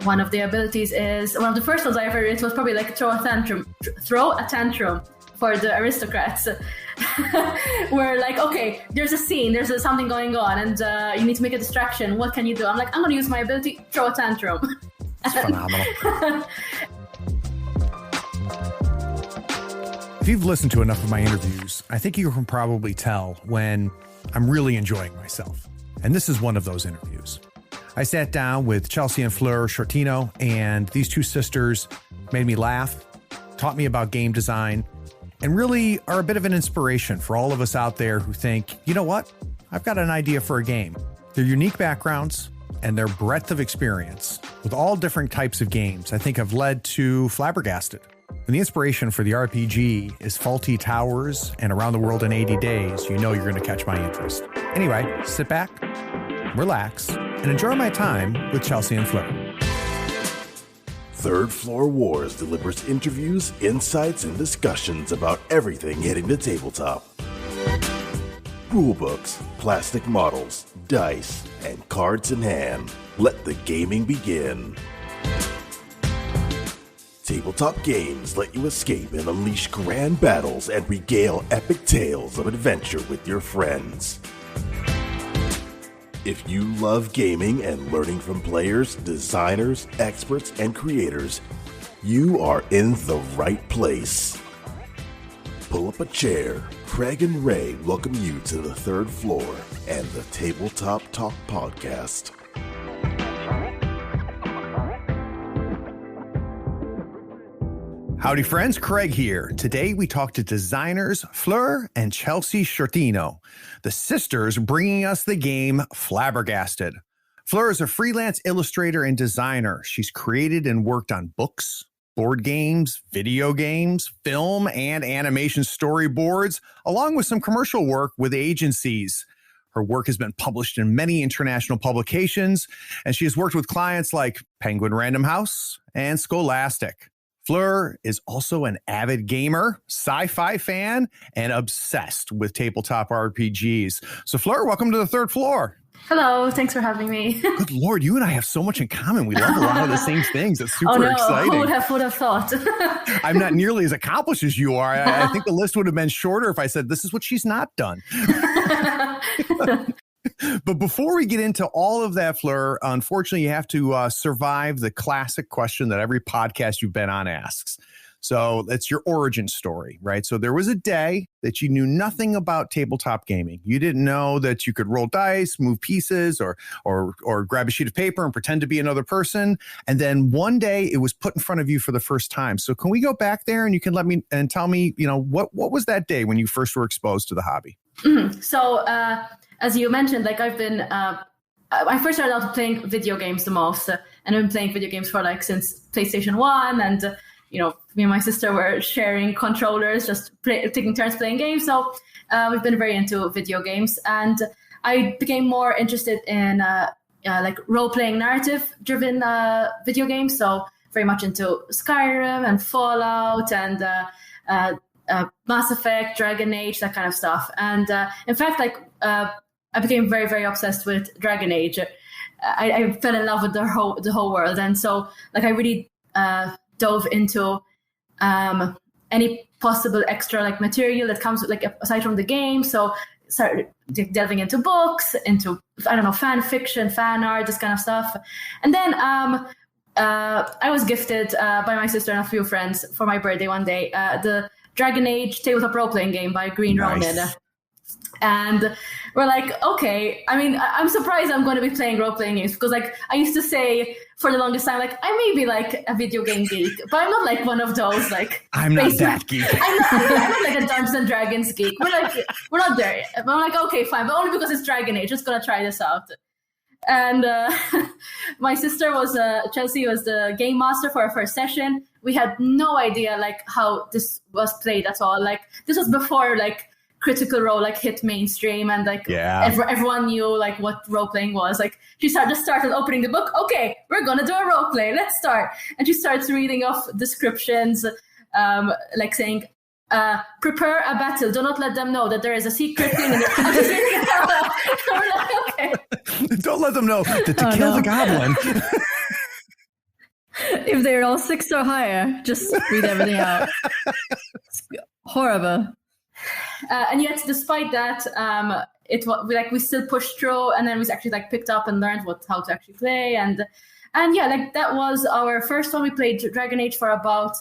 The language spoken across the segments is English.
one of the abilities is, one of the first ones I ever read was probably like throw a tantrum for the aristocrats. We're like, okay, there's a scene, there's something going on, and you need to make a distraction. What can you do? I'm like, I'm going to use my ability, throw a tantrum. It's phenomenal. If you've listened to enough of my interviews, I think you can probably tell when I'm really enjoying myself. And this is one of those interviews. I sat down with Chelsea and Fleur Sciortino, and these two sisters made me laugh, taught me about game design, and really are a bit of an inspiration for all of us out there who think, you know what? I've got an idea for a game. Their unique backgrounds and their breadth of experience with all different types of games, I think, have led to Flabbergasted. And the inspiration for the RPG is Faulty Towers and Around the World in 80 Days. You know you're going to catch my interest. Anyway, sit back, relax, and enjoy my time with Chelsea and Fleur. Third Floor Wars delivers interviews, insights, and discussions about everything hitting the tabletop. Rulebooks, plastic models, dice, and cards in hand. Let the gaming begin. Tabletop games let you escape and unleash grand battles and regale epic tales of adventure with your friends. If you love gaming and learning from players, designers, experts, and creators, you are in the right place. Pull up a chair. Craig and Ray welcome you to the third floor and the Tabletop Talk Podcast. Howdy friends, Craig here. Today we talk to designers Fleur and Chelsea Sciortino, the sisters bringing us the game Flabbergasted. Fleur is a freelance illustrator and designer. She's created and worked on books, board games, video games, film, and animation storyboards, along with some commercial work with agencies. Her work has been published in many international publications, and she has worked with clients like Penguin Random House and Scholastic. Fleur is also an avid gamer, sci-fi fan, and obsessed with tabletop RPGs. So Fleur, welcome to the third floor. Hello, thanks for having me. Good Lord, you and I have so much in common. We love a lot of the same things. It's super exciting. Who would have thought? I'm not nearly as accomplished as you are. I think the list would have been shorter if I said, this is what she's not done. But before we get into all of that, Fleur, unfortunately, you have to survive the classic question that every podcast you've been on asks. So that's your origin story, right? So there was a day that you knew nothing about tabletop gaming. You didn't know that you could roll dice, move pieces, or grab a sheet of paper and pretend to be another person. And then one day it was put in front of you for the first time. So can we go back there and you can let me and tell me, you know, what was that day when you first were exposed to the hobby? Mm-hmm. So as you mentioned, like I've been, I first started out playing video games the most, and I've been playing video games for since PlayStation 1, and me and my sister were sharing controllers, just taking turns playing games. So we've been very into video games, and I became more interested in role-playing, narrative-driven video games. So very much into Skyrim and Fallout and Mass Effect, Dragon Age, that kind of stuff. And in fact, I became very, very obsessed with Dragon Age. I fell in love with the whole world, and so I really dove into any possible extra material that comes with aside from the game. So started delving into books, into fan fiction, fan art, this kind of stuff. And then I was gifted by my sister and a few friends for my birthday one day the Dragon Age tabletop role-playing game by Green Ronin. And we're like, okay, I mean, I'm surprised I'm going to be playing role-playing games, because I used to say for the longest time, I may be a video game geek, but I'm not one of those I'm not that geek. I'm not a Dungeons and Dragons geek. We're not there yet. But I'm okay, fine, but only because it's Dragon Age, just gonna try this out. And my sister Chelsea was the game master for our first session. We had no idea how this was played at all. This was before Critical Role hit mainstream, and everyone knew what role playing was. She started opening the book. Okay, we're gonna do a role play. Let's start. And she starts reading off descriptions, saying, "Prepare a battle. Do not let them know that there is a secret thing." Okay. Don't let them know that to kill the goblin. if they're all 6 or higher, just read everything out. It's horrible. And yet, despite that, it was like we still pushed through, and then we actually like picked up and learned how to actually play, and yeah, like that was our first one. We played Dragon Age for about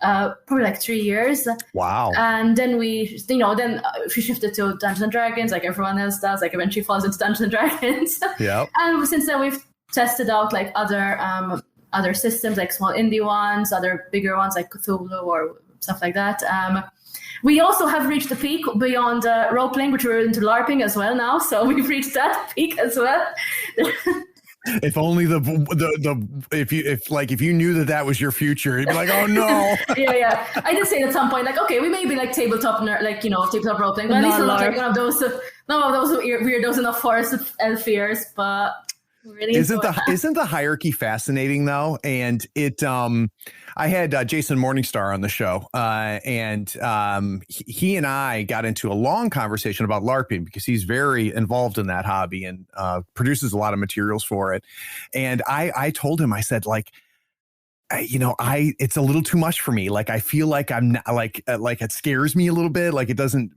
probably like 3 years. Wow. And then we shifted to Dungeons and Dragons, like everyone else does. Like eventually falls into Dungeons and Dragons. Yeah. And since then we've tested out like other systems, like small indie ones, other bigger ones like Cthulhu or stuff like that. We also have reached the peak beyond role playing, which we're into LARPing as well now. So we've reached that peak as well. If only if you knew that was your future, you'd be like, oh no. yeah. I did say at some point, like, okay, we may be like tabletop tabletop role playing, but at least we're not like one of those weirdos in the forest of elf-ears, but really isn't the hierarchy fascinating though? And it I had Jason Morningstar on the show, and he and I got into a long conversation about LARPing because he's very involved in that hobby and produces a lot of materials for it. And I told him, I said, like, it's a little too much for me. Like, I feel like I'm not, like it scares me a little bit. Like it doesn't,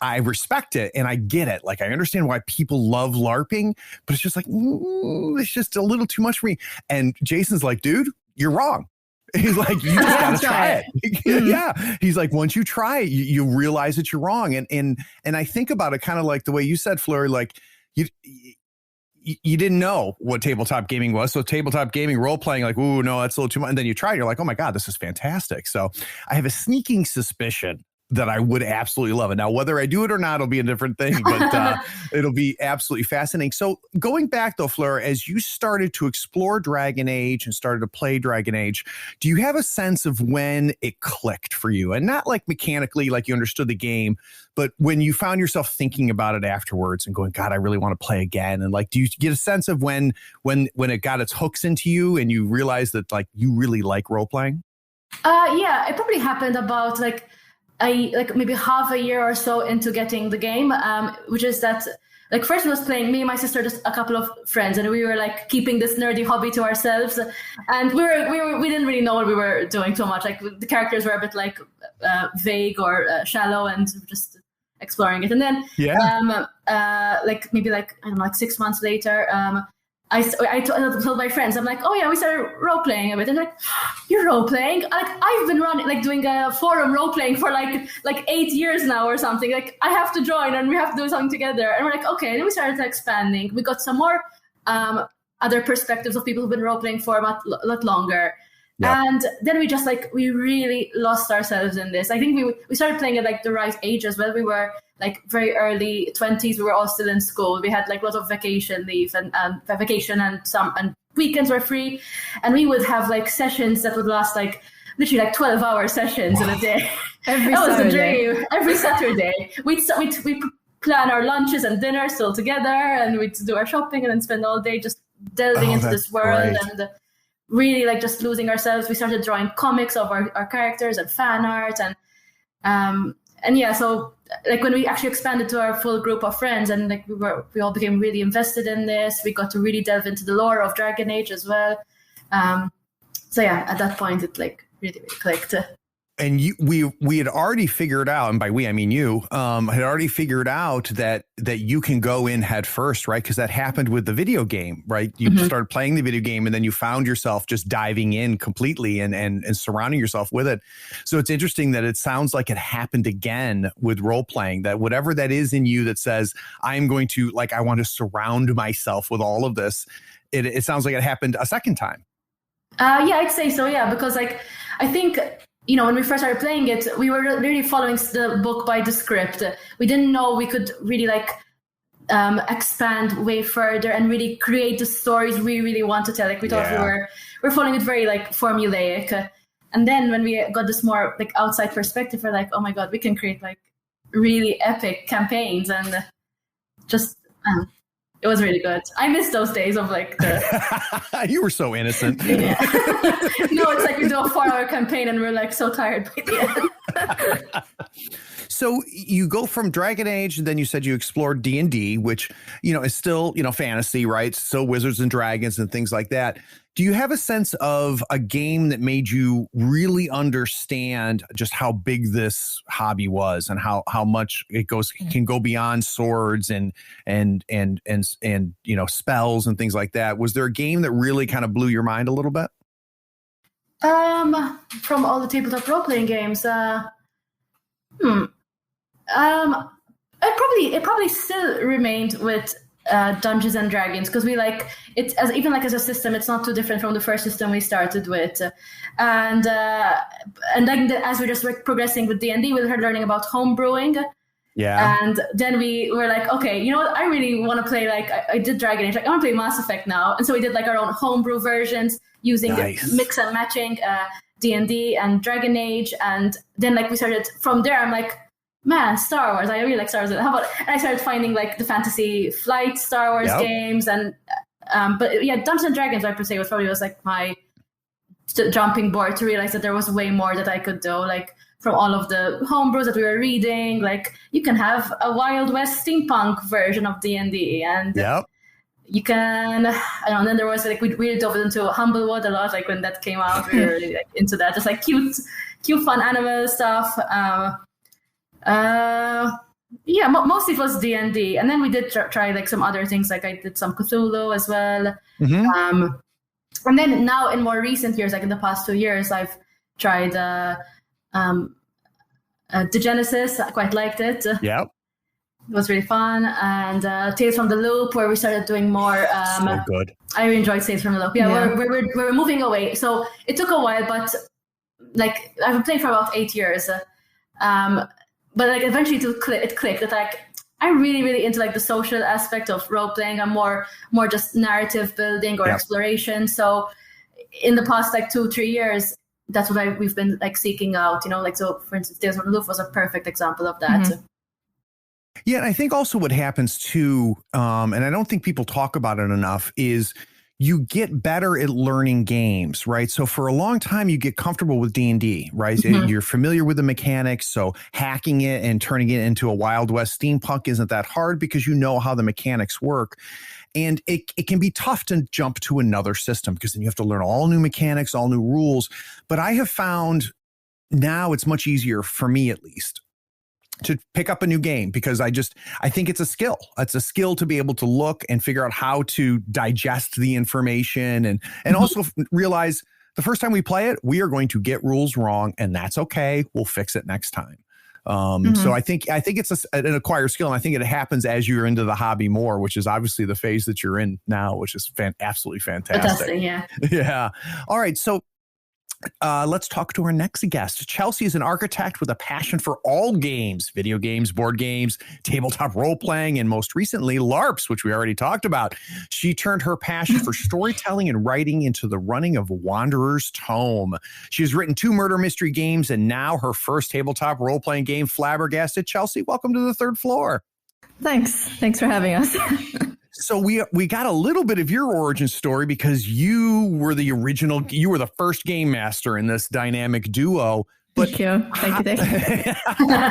I respect it and I get it. Like, I understand why people love LARPing, but it's just like, it's just a little too much for me. And Jason's like, dude, you're wrong. He's like, you just gotta try it. Yeah. He's like, once you try it, you realize that you're wrong. And I think about it kind of like the way you said, Fleur, like you didn't know what tabletop gaming was. So tabletop gaming, role playing, like, ooh, no, that's a little too much. And then you try it, you're like, oh my God, this is fantastic. So I have a sneaking suspicion that I would absolutely love it. Now, whether I do it or not, it'll be a different thing, but it'll be absolutely fascinating. So going back though, Fleur, as you started to explore Dragon Age and started to play Dragon Age, do you have a sense of when it clicked for you? And not like mechanically, like you understood the game, but when you found yourself thinking about it afterwards and going, God, I really want to play again. And like, do you get a sense of when it got its hooks into you and you realized that like you really like role playing? Yeah, it probably happened about maybe half a year or so into getting the game, which is that like first it was playing me and my sister, just a couple of friends, and we were like keeping this nerdy hobby to ourselves, and we didn't really know what we were doing too much. Like the characters were a bit like vague or shallow, and just exploring it. And then like maybe like I don't know, like 6 months later, I told my friends, I'm like, oh yeah, we started role playing a bit. And like, you're role playing? Like I've been doing a forum role playing for like 8 years now or something. Like I have to join and we have to do something together. And we're like, okay. And then we started expanding. We got some more other perspectives of people who've been role playing for a lot longer. Yeah. And then we really lost ourselves in this. I think we started playing at like the right age as well. We were like very early 20s. We were all still in school. We had like lots of vacation leave and weekends were free. And we would have like sessions that would last like literally like 12-hour sessions in a day. That was a dream. Every Saturday. We'd plan our lunches and dinners still together, and we'd do our shopping and then spend all day just delving into this world and really like just losing ourselves. We started drawing comics of our characters and fan art and yeah, so like when we actually expanded to our full group of friends, and like we all became really invested in this. We got to really delve into the lore of Dragon Age as well. So yeah, at that point it like really clicked. And we had already figured out, and by we I mean you, had already figured out that you can go in head first, right? Because that happened with the video game, right? You started playing the video game, and then you found yourself just diving in completely and surrounding yourself with it. So it's interesting that it sounds like it happened again with role playing. That whatever that is in you that says I'm going to I want to surround myself with all of this. It sounds like it happened a second time. Yeah, I'd say so. Yeah, because like I think. When we first started playing it, we were really following the book by the script. We didn't know we could really expand way further and really create the stories we really want to tell. Like we thought we were following it very formulaic. And then when we got this more outside perspective, we're like, oh my God, we can create really epic campaigns, and just it was really good. I miss those days of the... You were so innocent. Yeah. No, it's like we do a 4-hour campaign and we're so tired by the end. So you go from Dragon Age, and then you said you explored D&D, which, is still, fantasy, right? Still Wizards and Dragons and things like that. Do you have a sense of a game that made you really understand just how big this hobby was and how much it can go beyond swords and spells and things like that? Was there a game that really kind of blew your mind a little bit? From all the tabletop role-playing games, it probably still remained with Dungeons and Dragons, because we like it as as a system. It's not too different from the first system we started with, and then as we're just progressing with D&D, we started learning about home brewing. Yeah. And then we were like, okay, you know what? I really want to play, I did Dragon Age. I want to play Mass Effect now. And so we did our own homebrew versions using mix and matching D&D and Dragon Age. And then we started from there. I'm like, man, Star Wars. I really like Star Wars. And I started finding the Fantasy Flight Star Wars games. And but yeah, Dungeons and Dragons, I per se, was my jumping board to realize that there was way more that I could do. From all of the homebrews that we were reading, you can have a Wild West steampunk version of D&D, and you can, and then there was we really dove into Humblewood a lot, when that came out. We were really into that, just cute fun animal stuff. Mostly it was D&D, and then we did try some other things, I did some Cthulhu as well. And then now in more recent years, in the past 2 years, I've tried the Genesis. I quite liked it. It was really fun. And Tales from the Loop, where we started doing more. So good. I really enjoyed Tales from the Loop. We're moving away. So it took a while, but I've been playing for about 8 years. But eventually it clicked that I'm really, really into the social aspect of role playing. I'm more just narrative building or exploration. So in the past 2-3 years, that's what we've been seeking out, so for instance, Tales from the Loop was a perfect example of that. Mm-hmm. Yeah, and I think also what happens too, and I don't think people talk about it enough, is you get better at learning games, right? So for a long time, you get comfortable with D&D, right? Mm-hmm. You're familiar with the mechanics, so hacking it and turning it into a Wild West steampunk isn't that hard because you know how the mechanics work. And it can be tough to jump to another system because then you have to learn all new mechanics, all new rules. But I have found now it's much easier, for me at least, to pick up a new game because I think it's a skill. It's a skill to be able to look and figure out how to digest the information and also realize the first time we play it, we are going to get rules wrong, and that's okay. We'll fix it next time. So I think it's an acquired skill, and I think it happens as you're into the hobby more, which is obviously the phase that you're in now, which is absolutely fantastic. Yeah. All right. So let's talk to our next guest. Chelsea is an architect with a passion for all games, video games, board games, tabletop role-playing, and most recently, LARPs, which we already talked about. She turned her passion for storytelling and writing into the running of Wanderer's Tome. She has written 2 murder mystery games and now her first tabletop role-playing game, Flabbergasted. Chelsea, welcome to the third floor. Thanks for having us. So we got a little bit of your origin story because you were the first game master in this dynamic duo. But Thank you.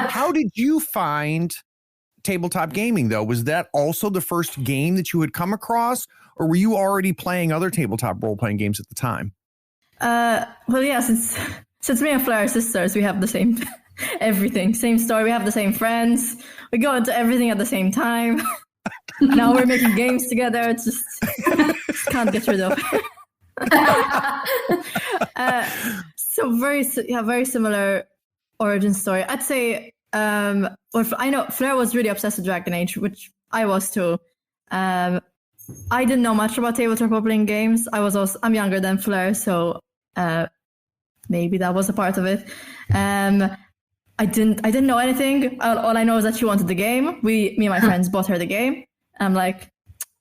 How did you find tabletop gaming, though? Was that also the first game that you had come across, or were you already playing other tabletop role-playing games at the time? Well, yeah, since me and Fleur are sisters, we have the same everything, same story. We have the same friends. We go into everything at the same time. Now we're making games together. It's just can't get rid of. So very similar origin story. I'd say, I know Fleur was really obsessed with Dragon Age, which I was too. I didn't know much about tabletop role-playing games. I'm younger than Fleur, so maybe that was a part of it. I didn't know anything. All I know is that she wanted the game. Me and my friends bought her the game. I'm like,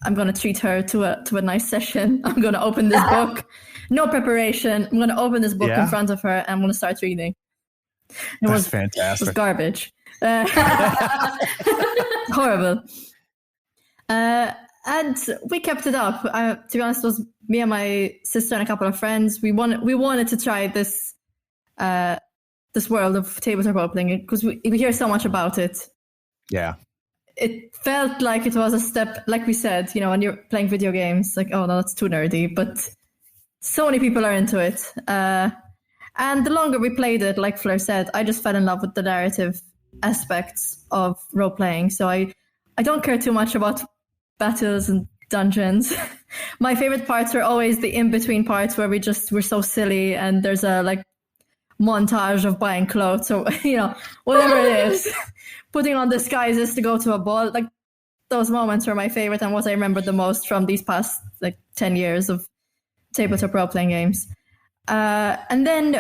I'm gonna treat her to a nice session. I'm gonna open this book, no preparation. I'm gonna open this book in front of her, and I'm gonna start reading. That's fantastic. It was garbage. Horrible. And we kept it up. To be honest, it was me and my sister and a couple of friends. We wanted to try this this world of tabletop role playing, because we hear so much about it. Yeah. It felt like it was a step, like we said, when you're playing video games, like, oh no, that's too nerdy. But so many people are into it. And the longer we played it, like Fleur said, I just fell in love with the narrative aspects of role playing. So I don't care too much about battles and dungeons. My favorite parts are always the in-between parts where we're so silly and there's a like montage of buying clothes or whatever it is. Putting on disguises to go to a ball. Like those moments were my favorite and what I remember the most from these past like 10 years of tabletop role-playing games. And then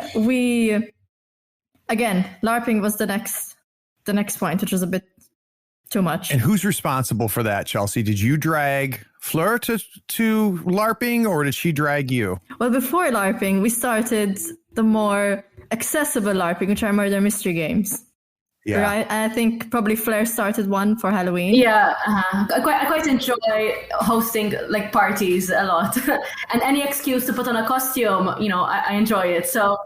LARPing was the next point, which was a bit too much. And who's responsible for that, Chelsea? Did you drag Fleur to LARPing, or did she drag you? Well, before LARPing, we started the more accessible LARPing, which are murder mystery games. Yeah. Right? And I think probably Fleur started one for Halloween. Yeah. I quite enjoy hosting like parties a lot. And any excuse to put on a costume, I enjoy it. So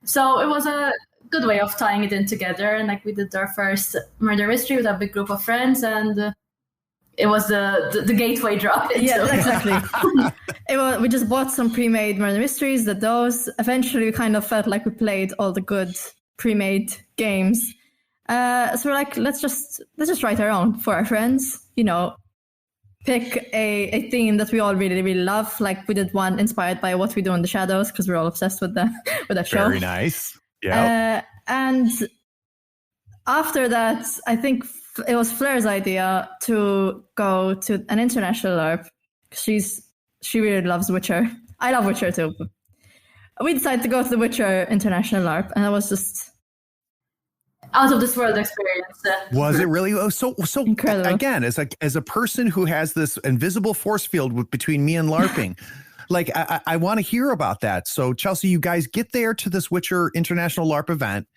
it was a good way of tying it in together. And like we did our first murder mystery with a big group of friends, and it was the gateway drug. Yeah, exactly. We just bought some pre-made murder mysteries, those. Eventually we kind of felt like we played all the good pre-made games. So we're like, let's just write our own for our friends, pick a theme that we all really, really love. Like we did one inspired by What We Do in the Shadows, because we're all obsessed with that show. Very nice. Yeah. And after that, I think it was Fleur's idea to go to an international LARP. She really loves Witcher. I love Witcher too. We decided to go to the Witcher international LARP, and it was just out of this world experience. Was it really? So incredible. Again, as a person who has this invisible force field between me and LARPing, like I want to hear about that. So Chelsea, you guys get there to this Witcher International LARP event,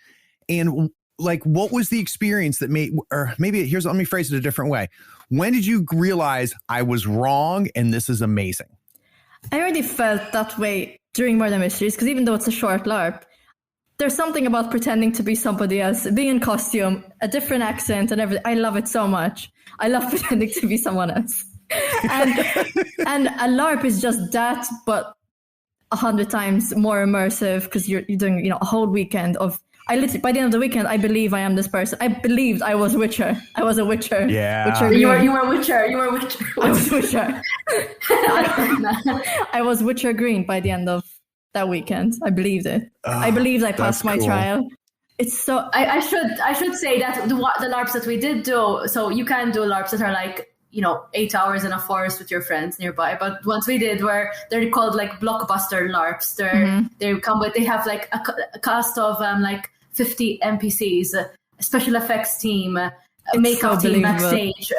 and like, what was the experience that made, or maybe let me phrase it a different way. When did you realize I was wrong and this is amazing? I already felt that way during Murder Mysteries, because even though it's a short LARP, there's something about pretending to be somebody else, being in costume, a different accent and everything. I love it so much. I love pretending to be someone else. And a LARP is just that, but 100 times more immersive, because you're doing, a whole weekend of, by the end of the weekend, I believe I am this person. I believed I was Witcher. I was a Witcher. Yeah. Witcher you were Witcher. You were Witcher. I was Witcher. I was Witcher Green by the end of that weekend. I believed it. I believed I passed my trial. It's so. I should say that the LARPs that we did do. So you can do LARPs that are like 8 hours in a forest with your friends nearby. But ones we did they're called like blockbuster LARPs. They have like a cast of like 50 NPCs, a special effects team, a makeup team backstage.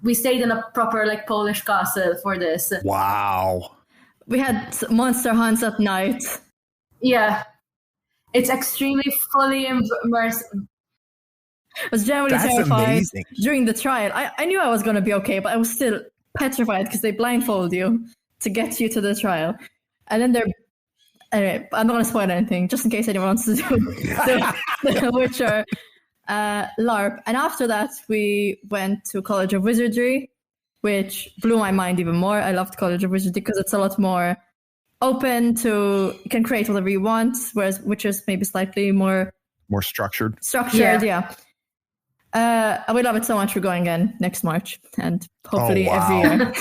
We stayed in a proper like Polish castle for this. Wow. We had monster hunts at night. Yeah. It's extremely fully immersive. I was generally terrified during the trial. I knew I was going to be okay, but I was still petrified because they blindfold you to get you to the trial. And then anyway, I'm not going to spoil anything, just in case anyone wants to do the Witcher LARP. And after that, we went to College of Wizardry, which blew my mind even more. I loved College of Wizardry because it's a lot more open to, you can create whatever you want, whereas Witcher's maybe slightly more structured. Yeah. I would love it so much. We're going again next March, and hopefully every year.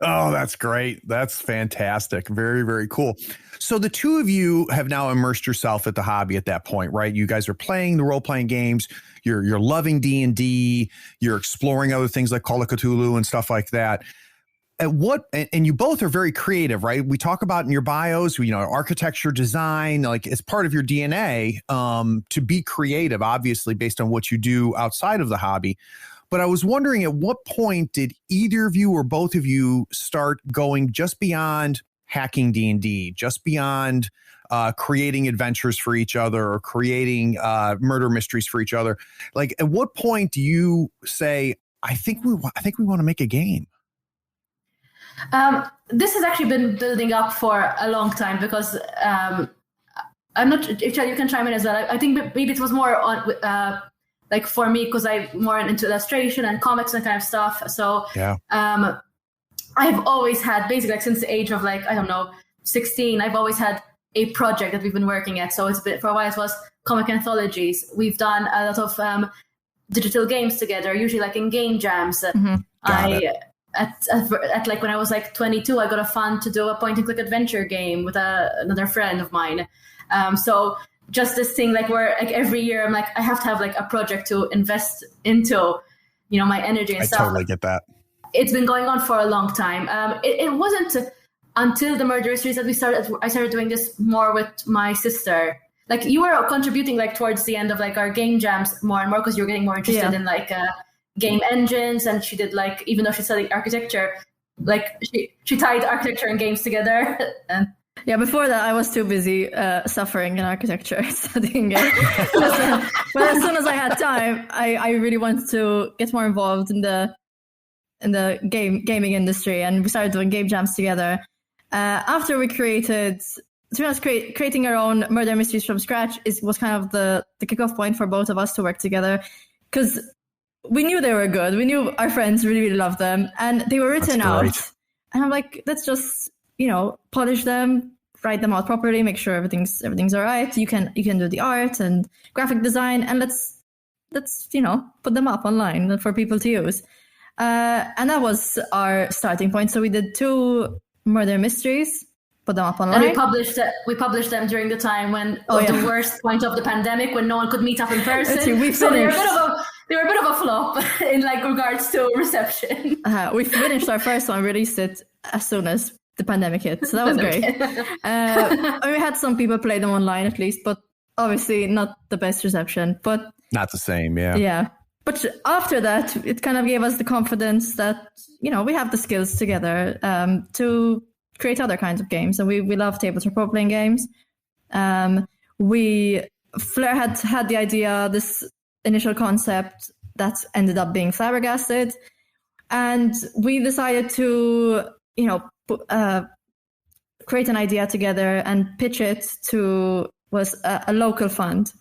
Oh, that's great. That's fantastic. Very, very cool. So the two of you have now immersed yourself at the hobby at that point, right? You guys are playing the role-playing games. You're loving D&D. You're exploring other things like Call of Cthulhu and stuff like that. And you both are very creative, right? We talk about in your bios, architecture, design, like it's part of your DNA to be creative, obviously, based on what you do outside of the hobby. But I was wondering, at what point did either of you or both of you start going just beyond hacking D&D, just beyond creating adventures for each other or creating murder mysteries for each other? Like, at what point do you say, I think we want to make a game? This has actually been building up for a long time because I'm not sure, you can chime in as well. I think maybe it was more on like for me, because I'm more into illustration and comics and kind of stuff. So I've always had, basically, like since the age of like, I don't know, 16, I've always had a project that we've been working at. So it's been, for a while it was comic anthologies. We've done a lot of digital games together, usually like in game jams. At like when I was like 22, I got a fund to do a point and click adventure game with another friend of mine. So just this thing, like where like every year I'm like, I have to have like a project to invest into, you know, my energy and stuff. I totally get that. It's been going on for a long time. It wasn't until the murder mysteries that I started doing this more with my sister. Like you were contributing like towards the end of like our game jams more and more, because you were getting more interested in like game engines, and she did like, even though she studied architecture, like she tied architecture and games together. And yeah, before that I was too busy suffering in architecture, studying it. But as soon as I had time, I really wanted to get more involved in the gaming industry, and we started doing game jams together. After we created, to be honest, creating our own murder mysteries from scratch was kind of the kickoff point for both of us to work together, because we knew they were good. We knew our friends really, really loved them, and they were written out. And I'm like, let's just, you know, polish them, write them out properly, make sure everything's all right. You can do the art and graphic design, and let's you know, put them up online for people to use. And that was our starting point. So we did 2 murder mysteries, put them up online. And we published them during the time when the worst point of the pandemic, when no one could meet up in person. So they were a bit of a flop in like regards to reception. We finished our first one, released it as soon as the pandemic hit. So that was great. We had some people play them online at least, but obviously not the best reception. But not the same, yeah. Yeah. But after that, it kind of gave us the confidence that, you know, we have the skills together to create other kinds of games. And we love tabletop role-playing games. Fleur had the idea, this initial concept that ended up being Flabbergasted. And we decided to, you know, create an idea together and pitch it to a local fund.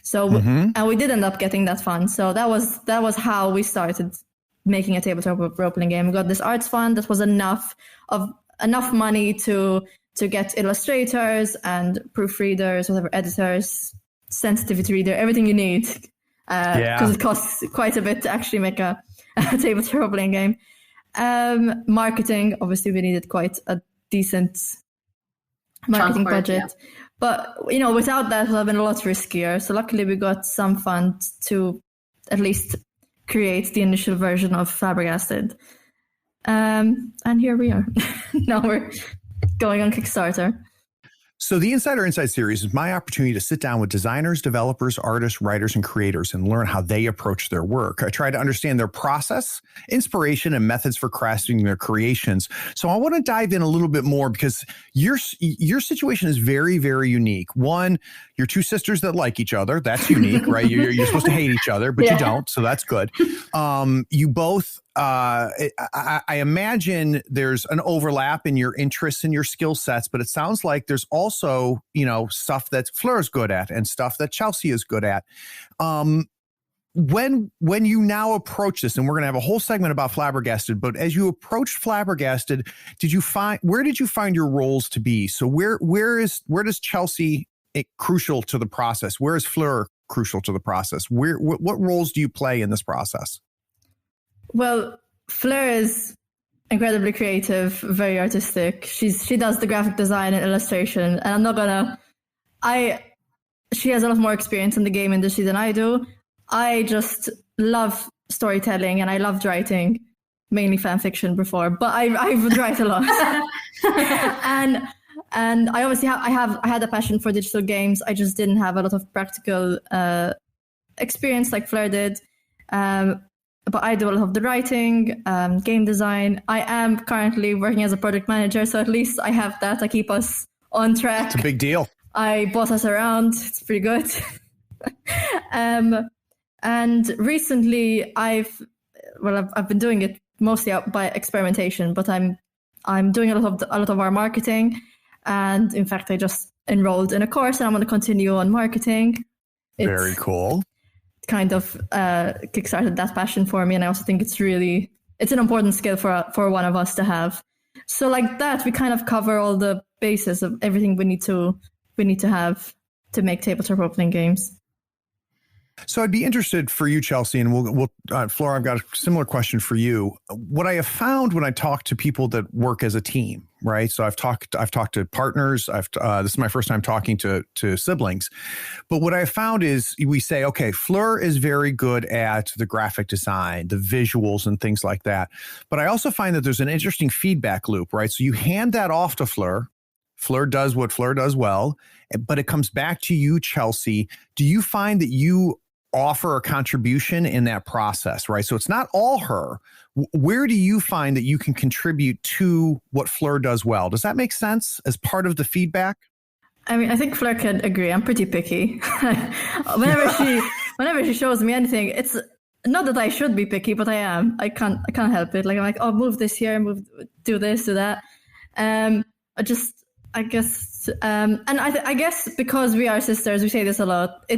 So, and we did end up getting that fund. So that was how we started making a tabletop role-playing game. We got this arts fund that was enough money to get illustrators and proofreaders, whatever, editors, sensitivity reader, everything you need. Because it costs quite a bit to actually make a tabletop role-playing game. Marketing, obviously we needed quite a decent marketing budget. Yeah. But, you know, without that, it would have been a lot riskier. So luckily we got some funds to at least create the initial version of Flabbergasted. And here we are. Now we're going on Kickstarter. So the Insider Insight series is my opportunity to sit down with designers, developers, artists, writers, and creators and learn how they approach their work. I try to understand their process, inspiration, and methods for crafting their creations. So I want to dive in a little bit more because your situation is very, very unique. One, you're 2 sisters that like each other. That's unique, right? You're supposed to hate each other, but you don't. So that's good. You both... I imagine there's an overlap in your interests and your skill sets, but it sounds like there's also, you know, stuff that Fleur is good at and stuff that Chelsea is good at. When you now approach this, and we're going to have a whole segment about Flabbergasted, but as you approached Flabbergasted, where did you find your roles to be? So where does Chelsea crucial to the process? Where is Fleur crucial to the process? What roles do you play in this process? Well, Fleur is incredibly creative, very artistic. She does the graphic design and illustration, and she has a lot more experience in the game industry than I do. I just love storytelling and I loved writing, mainly fan fiction before, but I would write a lot. and I obviously I had a passion for digital games. I just didn't have a lot of practical experience like Fleur did. But I do a lot of the writing, game design. I am currently working as a project manager, so at least I have that. I keep us on track. It's a big deal. I boss us around. It's pretty good. And recently, I've been doing it mostly by experimentation, but I'm doing a lot of our marketing. And in fact, I just enrolled in a course and I'm going to continue on marketing. Very cool. Kind of kickstarted that passion for me. And I also think it's an important skill for one of us to have. So like that, we kind of cover all the bases of everything we need to have to make tabletop role-playing games. So I'd be interested for you, Chelsea, and we'll Fleur, I've got a similar question for you. What I have found when I talk to people that work as a team, right? So I've talked to partners. This is my first time talking to siblings, but what I found is we say, okay, Fleur is very good at the graphic design, the visuals, and things like that. But I also find that there's an interesting feedback loop, right? So you hand that off to Fleur. Fleur does what Fleur does well, but it comes back to you, Chelsea. Do you find that you offer a contribution in that process, right? So it's not all her. Where do you find that you can contribute to what Fleur does well? Does that make sense as part of the feedback? I mean, I think Fleur can agree. I'm pretty picky. whenever she shows me anything, it's not that I should be picky, but I am. I can't help it. Like I'm like, oh, move this here, do this, do that. I guess, and I guess because we are sisters, we say this a lot.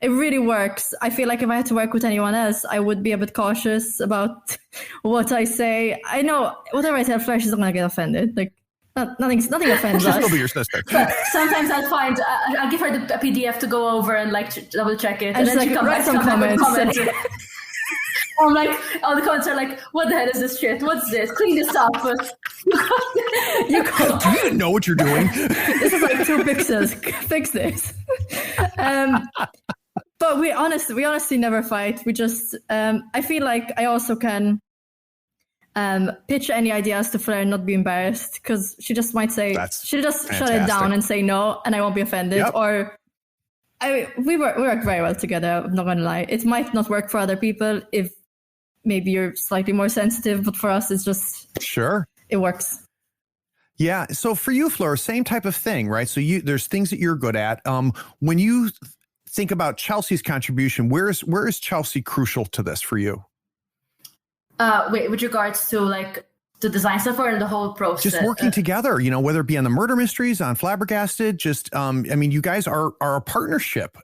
It really works. I feel like if I had to work with anyone else, I would be a bit cautious about what I say. I know whatever I tell Fleur, she's not going to get offended. Like nothing offends us. She'll still be your sister. But sometimes I'll give her the PDF to go over and like double check it, and then she comes write back some comments. I'm like, all the comments are like, what the hell is this shit? What's this? Clean this up. Do you even know what you're doing? This is like 2 pixels. Fix this. But we honestly never fight. We just, I feel like I also can pitch any ideas to Fleur and not be embarrassed, because she just might say, she'll just fantastic. shut it down and say no, and I won't be offended. Yep. Or we work very well together, I'm not going to lie. It might not work for other people if maybe you're slightly more sensitive, but for us, it's just, sure, it works. Yeah. So for you, Fleur, same type of thing, right? So there's things that you're good at. When you think about Chelsea's contribution, where is Chelsea crucial to this for you? With regards to like the design stuff or the whole process? Just working together, whether it be on the murder mysteries, on Flabbergasted, just, I mean, you guys are a partnership.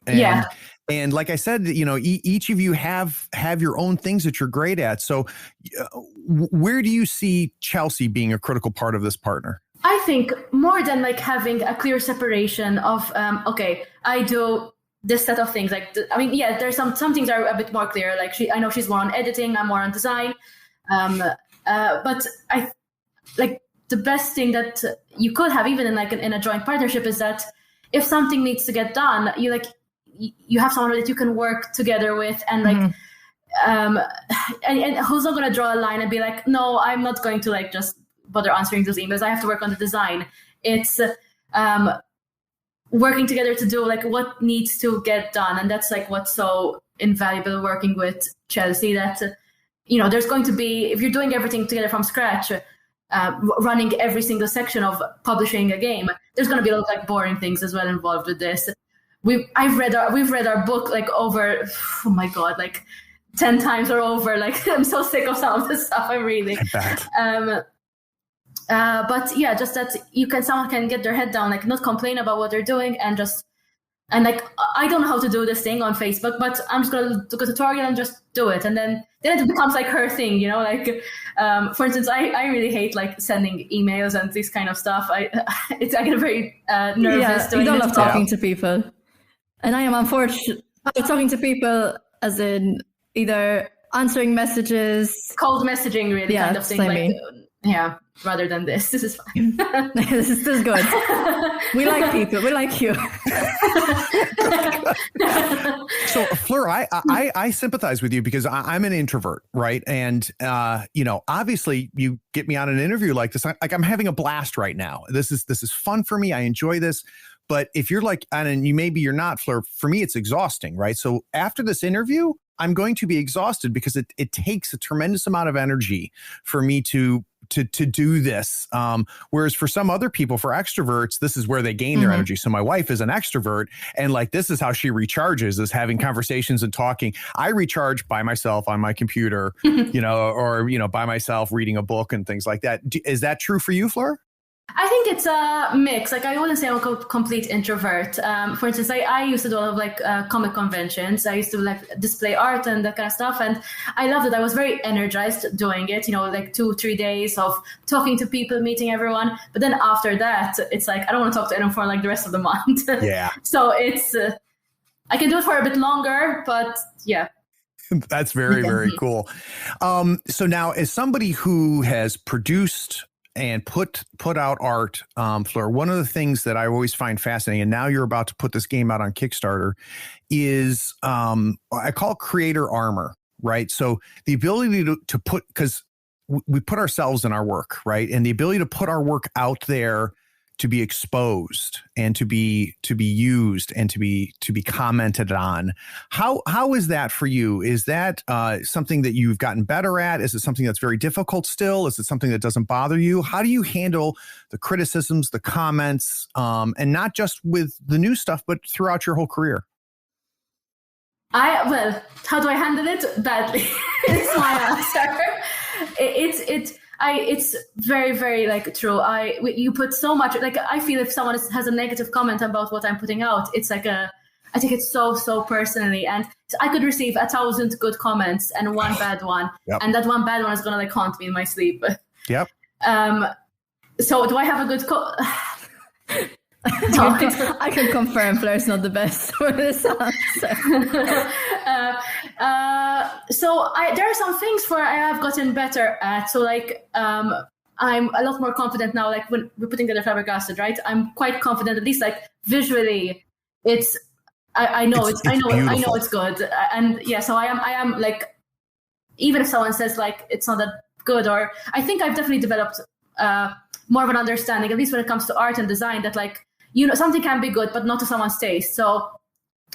And like I said, each of you have your own things that you're great at. So where do you see Chelsea being a critical part of this partner? I think more than like having a clear separation of, okay, I do this set of things. Like, there's some things are a bit more clear. Like I know she's more on editing, I'm more on design. But I like the best thing that you could have, even in a joint partnership, is that if something needs to get done, you have someone that you can work together with, and like, and who's not going to draw a line and be like, no, I'm not going to like just bother answering those emails. I have to work on the design. It's working together to do like what needs to get done, and that's like what's so invaluable working with Chelsea. That there's going to be, if you're doing everything together from scratch, running every single section of publishing a game, there's going to be a lot of like boring things as well involved with this. We've read our book like over, oh my god, like 10 times or over. Like I'm so sick of some of the stuff I'm reading. But yeah, just that someone can get their head down, like not complain about what they're doing, and like, I don't know how to do this thing on Facebook, but I'm just going to do a tutorial and just do it. And then it becomes like her thing, like, for instance, I really hate like sending emails and this kind of stuff. I get very nervous doing you don't this love talking to people. And I am unfortunate talking to people as in either answering messages. Cold messaging, really, kind of thing. Like, rather than this. This is fine. this is good. We like people. We like you. So Fleur, I sympathize with you because I'm an introvert, right? And obviously you get me on an interview like this, like I'm having a blast right now. This is fun for me. I enjoy this. But if you're like, and you're not, Fleur, for me, it's exhausting, right? So after this interview, I'm going to be exhausted because it takes a tremendous amount of energy for me to do this. Whereas for some other people, for extroverts, this is where they gain their energy. So my wife is an extrovert, and like, this is how she recharges, is having conversations and talking. I recharge by myself on my computer, or by myself reading a book and things like that. Is that true for you, Fleur? I think it's a mix. Like, I wouldn't say I'm a complete introvert. For instance, I used to do a lot of like comic conventions. I used to like display art and that kind of stuff. And I loved it. I was very energized doing it, like 2-3 days of talking to people, meeting everyone. But then after that, it's like, I don't want to talk to anyone for like the rest of the month. Yeah. So it's, I can do it for a bit longer, but yeah. That's very, very cool. So now, as somebody who has produced and put out art, Fleur, one of the things that I always find fascinating, and now you're about to put this game out on Kickstarter, is I call it creator armor, right? So the ability to put, because we put ourselves in our work, right? And the ability to put our work out there to be exposed and to be used and to be commented on. How is that for you? Is that something that you've gotten better at? Is it something that's very difficult still? Is it something that doesn't bother you? How do you handle the criticisms, the comments, and not just with the new stuff, but throughout your whole career? How do I handle it? Badly. It's my answer. It's very, very like true. You put so much, like, I feel if someone has a negative comment about what I'm putting out, it's like I take it so personally. And I could receive 1,000 good comments and one bad one. Yep. And that one bad one is going to like haunt me in my sleep. Yep. So do I have a good I can confirm Fleur's not the best for this answer. So there are some things where I have gotten better at. So like I'm a lot more confident now. Like when we're putting together Flabbergasted, right? I'm quite confident, at least like visually. I know it's good. And yeah, so I am like, even if someone says like it's not that good, or I think I've definitely developed more of an understanding, at least when it comes to art and design, that like, something can be good, but not to someone's taste. So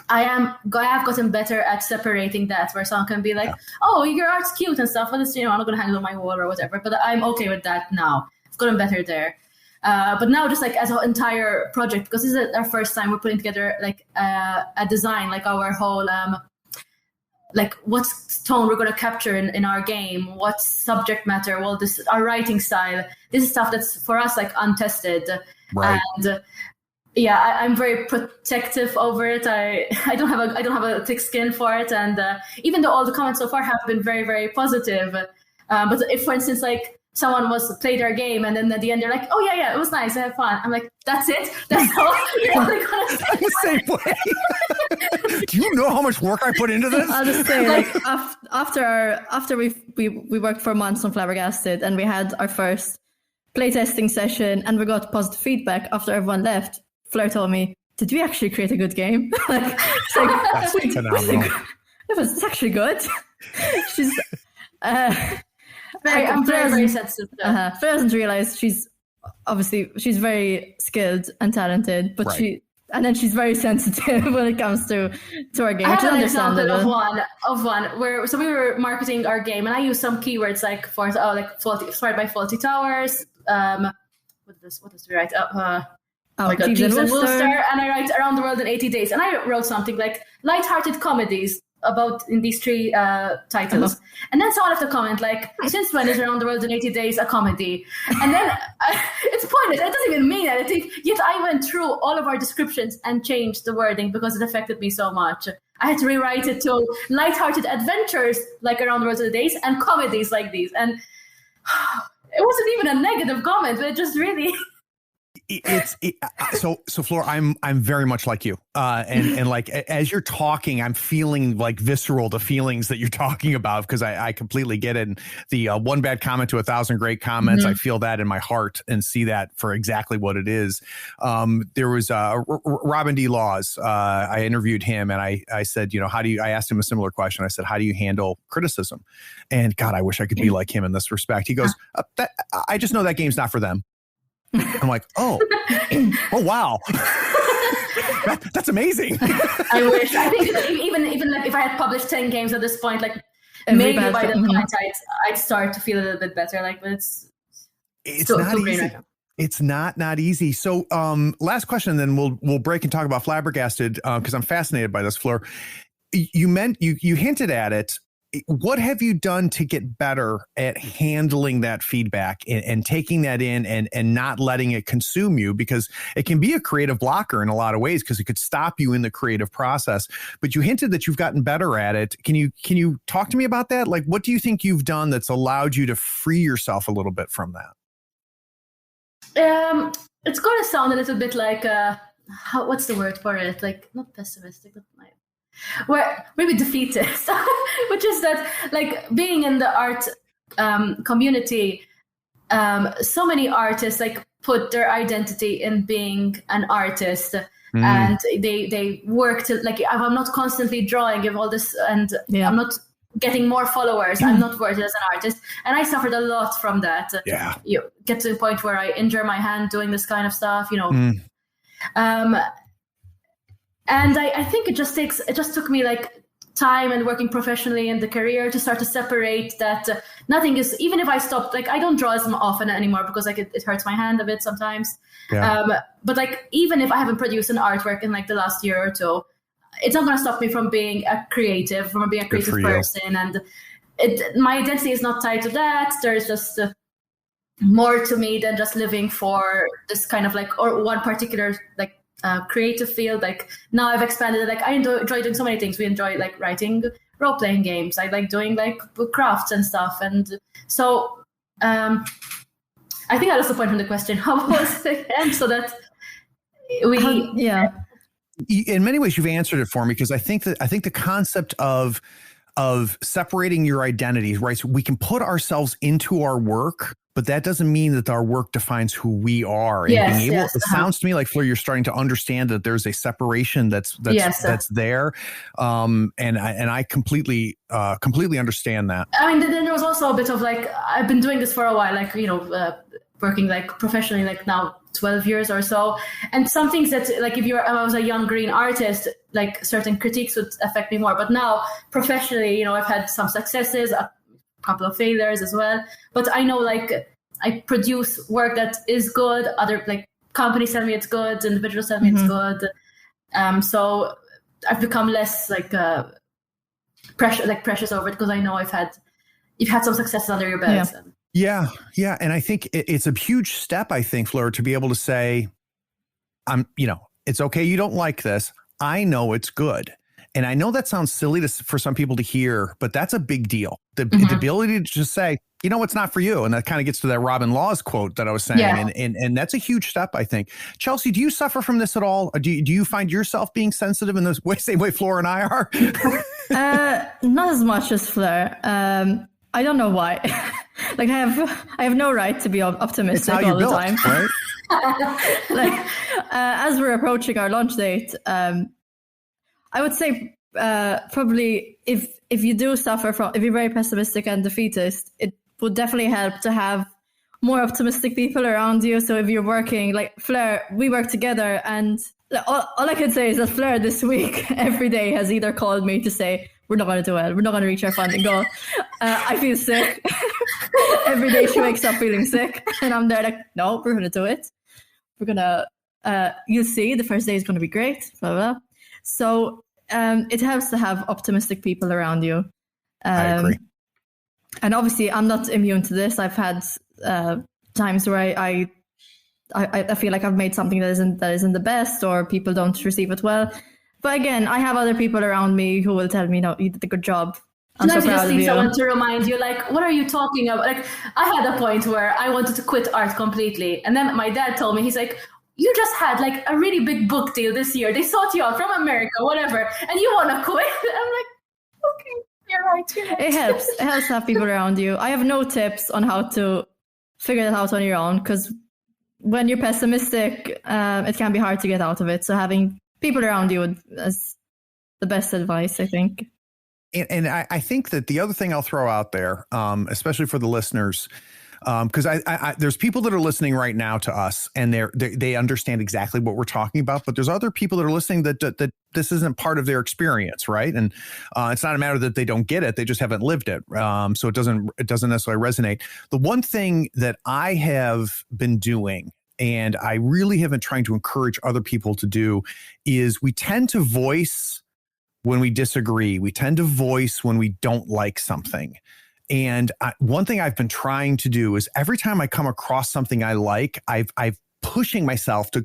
I have gotten better at separating that, where someone can be like, oh, your art's cute and stuff, but it's, I'm not going to hang it on my wall or whatever. But I'm okay with that now. I've gotten better there. But now just like as an entire project, because this is our first time we're putting together like a design, like our whole, like what tone we're going to capture in our game, what subject matter, our writing style. This is stuff that's for us like untested. Right. And yeah, I'm very protective over it. I don't have a thick skin for it, and even though all the comments so far have been very, very positive, but if, for instance, like someone played our game and then at the end they're like, "Oh yeah, it was nice, I had fun." I'm like, "That's it? That's all?" You're only gonna say I'm the same way. Do you know how much work I put into this? I'll just say, like after we worked for months on Flabbergasted and we had our first playtesting session and we got positive feedback after everyone left. Fleur told me, "Did we actually create a good game?" That's phenomenal. It's actually good. She's I'm very sensitive. Fleur doesn't realize she's very skilled and talented, but right. she's very sensitive when it comes to our game. I which have is an example understandable. of one where we were marketing our game and I used some keywords like for faulty, inspired by Faulty Towers. What does we write? Thieves and Woolster, and I write Around the World in 80 Days, and I wrote something like light-hearted comedies in these three titles. And then someone left a comment like, "Since when is Around the World in 80 Days a comedy?" And then it's pointless. It doesn't even mean anything. Yet I went through all of our descriptions and changed the wording because it affected me so much. I had to rewrite it to light-hearted adventures like Around the World in 80 Days and comedies like these. And it wasn't even a negative comment, but it just really... So Fleur, I'm very much like you, and like as you're talking, I'm feeling like visceral the feelings that you're talking about, because I completely get it. And the one bad comment to 1,000 great comments, I feel that in my heart and see that for exactly what it is. There was Robin D. Laws. I interviewed him and I said, I asked him a similar question. I said, how do you handle criticism? And God, I wish I could be like him in this respect. He goes, I just know that game's not for them. I'm like, oh wow, that's amazing. I wish. I think even like if I had published 10 games at this point, like maybe by that point I'd start to feel a little bit better. Like, but it's not easy. Right, it's not easy. So, last question, then we'll break and talk about Flabbergasted because I'm fascinated by this, Fleur. You hinted at it. what have you done to get better at handling that feedback and taking that in and not letting it consume you? Because it can be a creative blocker in a lot of ways, because it could stop you in the creative process. But you hinted that you've gotten better at it. Can you talk to me about that? Like, what do you think you've done that's allowed you to free yourself a little bit from that? It's going to sound a little bit like what's the word for it? Like, not pessimistic, but maybe defeatist, which is that, like, being in the art community, so many artists like put their identity in being an artist, and they work to, like, if I'm not constantly drawing, if all this, and I'm not getting more followers, I'm not worthy as an artist. And I suffered a lot from that. Yeah, you get to the point where I injure my hand doing this kind of stuff, And I think it just took me like time and working professionally in the career to start to separate that nothing is, even if I stopped, like, I don't draw as often anymore because like it hurts my hand a bit sometimes. Yeah. But like, even if I haven't produced an artwork in like the last year or two, it's not going to stop me from being a creative, person. And my identity is not tied to that. There's just more to me than just living for this kind of like, or one particular like, creative field. Like, now I've expanded it. Like, I enjoy doing so many things. We enjoy like writing role-playing games. I like doing like crafts and stuff. And so I think I lost the point from the question. How was it again? So that in many ways you've answered it for me, because I think the concept of separating your identities, right? So we can put ourselves into our work, but that doesn't mean that our work defines who we are. And it sounds to me like, Fleur, you're starting to understand that there's a separation that's there. And I completely understand that. I mean, then there was also a bit of like, I've been doing this for a while, like, working like professionally, like now 12 years or so. And some things that, like, if I was a young green artist, like certain critiques would affect me more. But now professionally, I've had some successes, a couple of failures as well. But I know, like, I produce work that is good. Other like companies tell me it's good, individuals tell me it's good. So I've become less like precious over it, because I know you've had some successes under your belt. Yeah. And I think it's a huge step, I think, Fleur, to be able to say, it's okay, you don't like this. I know it's good. And I know that sounds silly for some people to hear, but that's a big deal. The ability to just say, it's not for you. And that kind of gets to that Robin Laws quote that I was saying. Yeah. And that's a huge step, I think. Chelsea, do you suffer from this at all? Or do you find yourself being sensitive in the same way Fleur and I are? Not as much as Fleur. I don't know why. Like, I have no right to be optimistic all the time. Right? Like, as we're approaching our launch date, I would say probably if you do suffer from, if you're very pessimistic and defeatist, it would definitely help to have more optimistic people around you. So if you're working, like Fleur, we work together, and all I can say is that Fleur this week, every day, has either called me to say, we're not going to do well, we're not going to reach our funding goal. I feel sick. Every day she wakes up feeling sick, and I'm there like, no, we're going to do it. We're going to, you'll see, the first day is going to be great, blah, blah. So it helps to have optimistic people around you. I agree. And obviously, I'm not immune to this. I've had times where I feel like I've made something that isn't the best, or people don't receive it well. But again, I have other people around me who will tell me, no, you did a good job. Sometimes you just need someone to remind you, like, what are you talking about? Like, I had a point where I wanted to quit art completely. And then my dad told me, he's like, you just had like a really big book deal this year. They sought you out from America, whatever. And you want to quit? I'm like, okay, you're right. It helps. It helps to have people around you. I have no tips on how to figure that out on your own, because when you're pessimistic, it can be hard to get out of it. So having people around you is the best advice, I think. And I think that the other thing I'll throw out there, especially for the listeners, because I there's people that are listening right now to us, and they understand exactly what we're talking about, but there's other people that are listening that this isn't part of their experience, right? And it's not a matter that they don't get it; they just haven't lived it. So it doesn't necessarily resonate. The one thing that I have been doing, and I really have been trying to encourage other people to do, is we tend to voice when we disagree. We tend to voice when we don't like something. And one thing I've been trying to do is every time I come across something I like, I've pushing myself to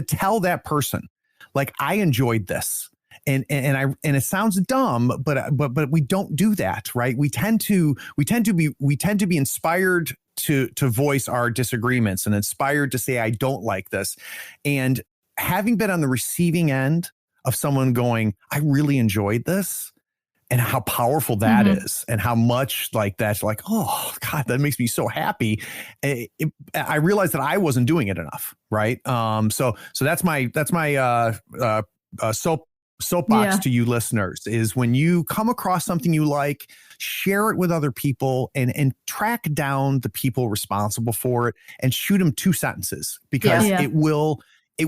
tell that person, like, I enjoyed this. And it sounds dumb, but we don't do that, right? We tend to be inspired to voice our disagreements and inspired to say, I don't like this. And having been on the receiving end of someone going, I really enjoyed this, and how powerful that is, and how much like that's like, oh God, that makes me so happy. I realized that I wasn't doing it enough. Right. So that's my soapbox to you listeners is when you come across something you like, share it with other people and track down the people responsible for it and shoot them 2 sentences, because it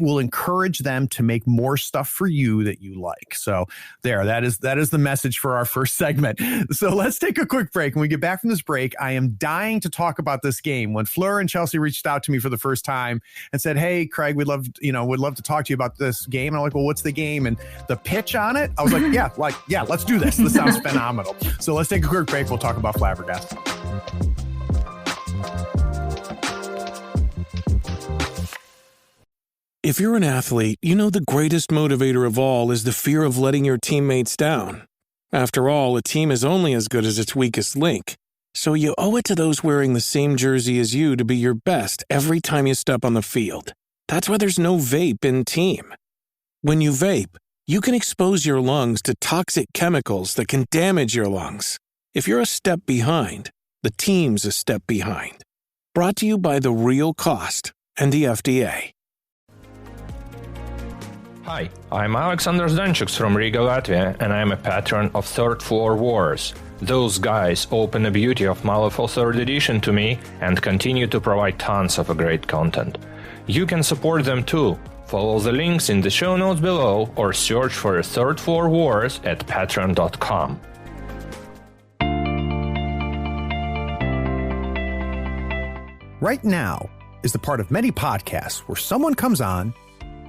will encourage them to make more stuff for you that you like. So that is the message for our first segment. So let's take a quick break. When we get back from this break, I am dying to talk about this game. When Fleur and Chelsea reached out to me for the first time and said, hey, Craig, would love to talk to you about this game. And I'm like, well, what's the game? And the pitch on it, I was like, yeah, let's do this. This sounds phenomenal. So let's take a quick break. We'll talk about Flabbergasted. If you're an athlete, you know the greatest motivator of all is the fear of letting your teammates down. After all, a team is only as good as its weakest link. So you owe it to those wearing the same jersey as you to be your best every time you step on the field. That's why there's no vape in Team. When you vape, you can expose your lungs to toxic chemicals that can damage your lungs. If you're a step behind, the team's a step behind. Brought to you by The Real Cost and the FDA. Hi, I'm Alexander Zdanchuk from Riga, Latvia, and I'm a patron of Third Floor Wars. Those guys open the beauty of Malifaux 3rd Edition to me and continue to provide tons of great content. You can support them too. Follow the links in the show notes below or search for Third Floor Wars at patreon.com. Right now is the part of many podcasts where someone comes on,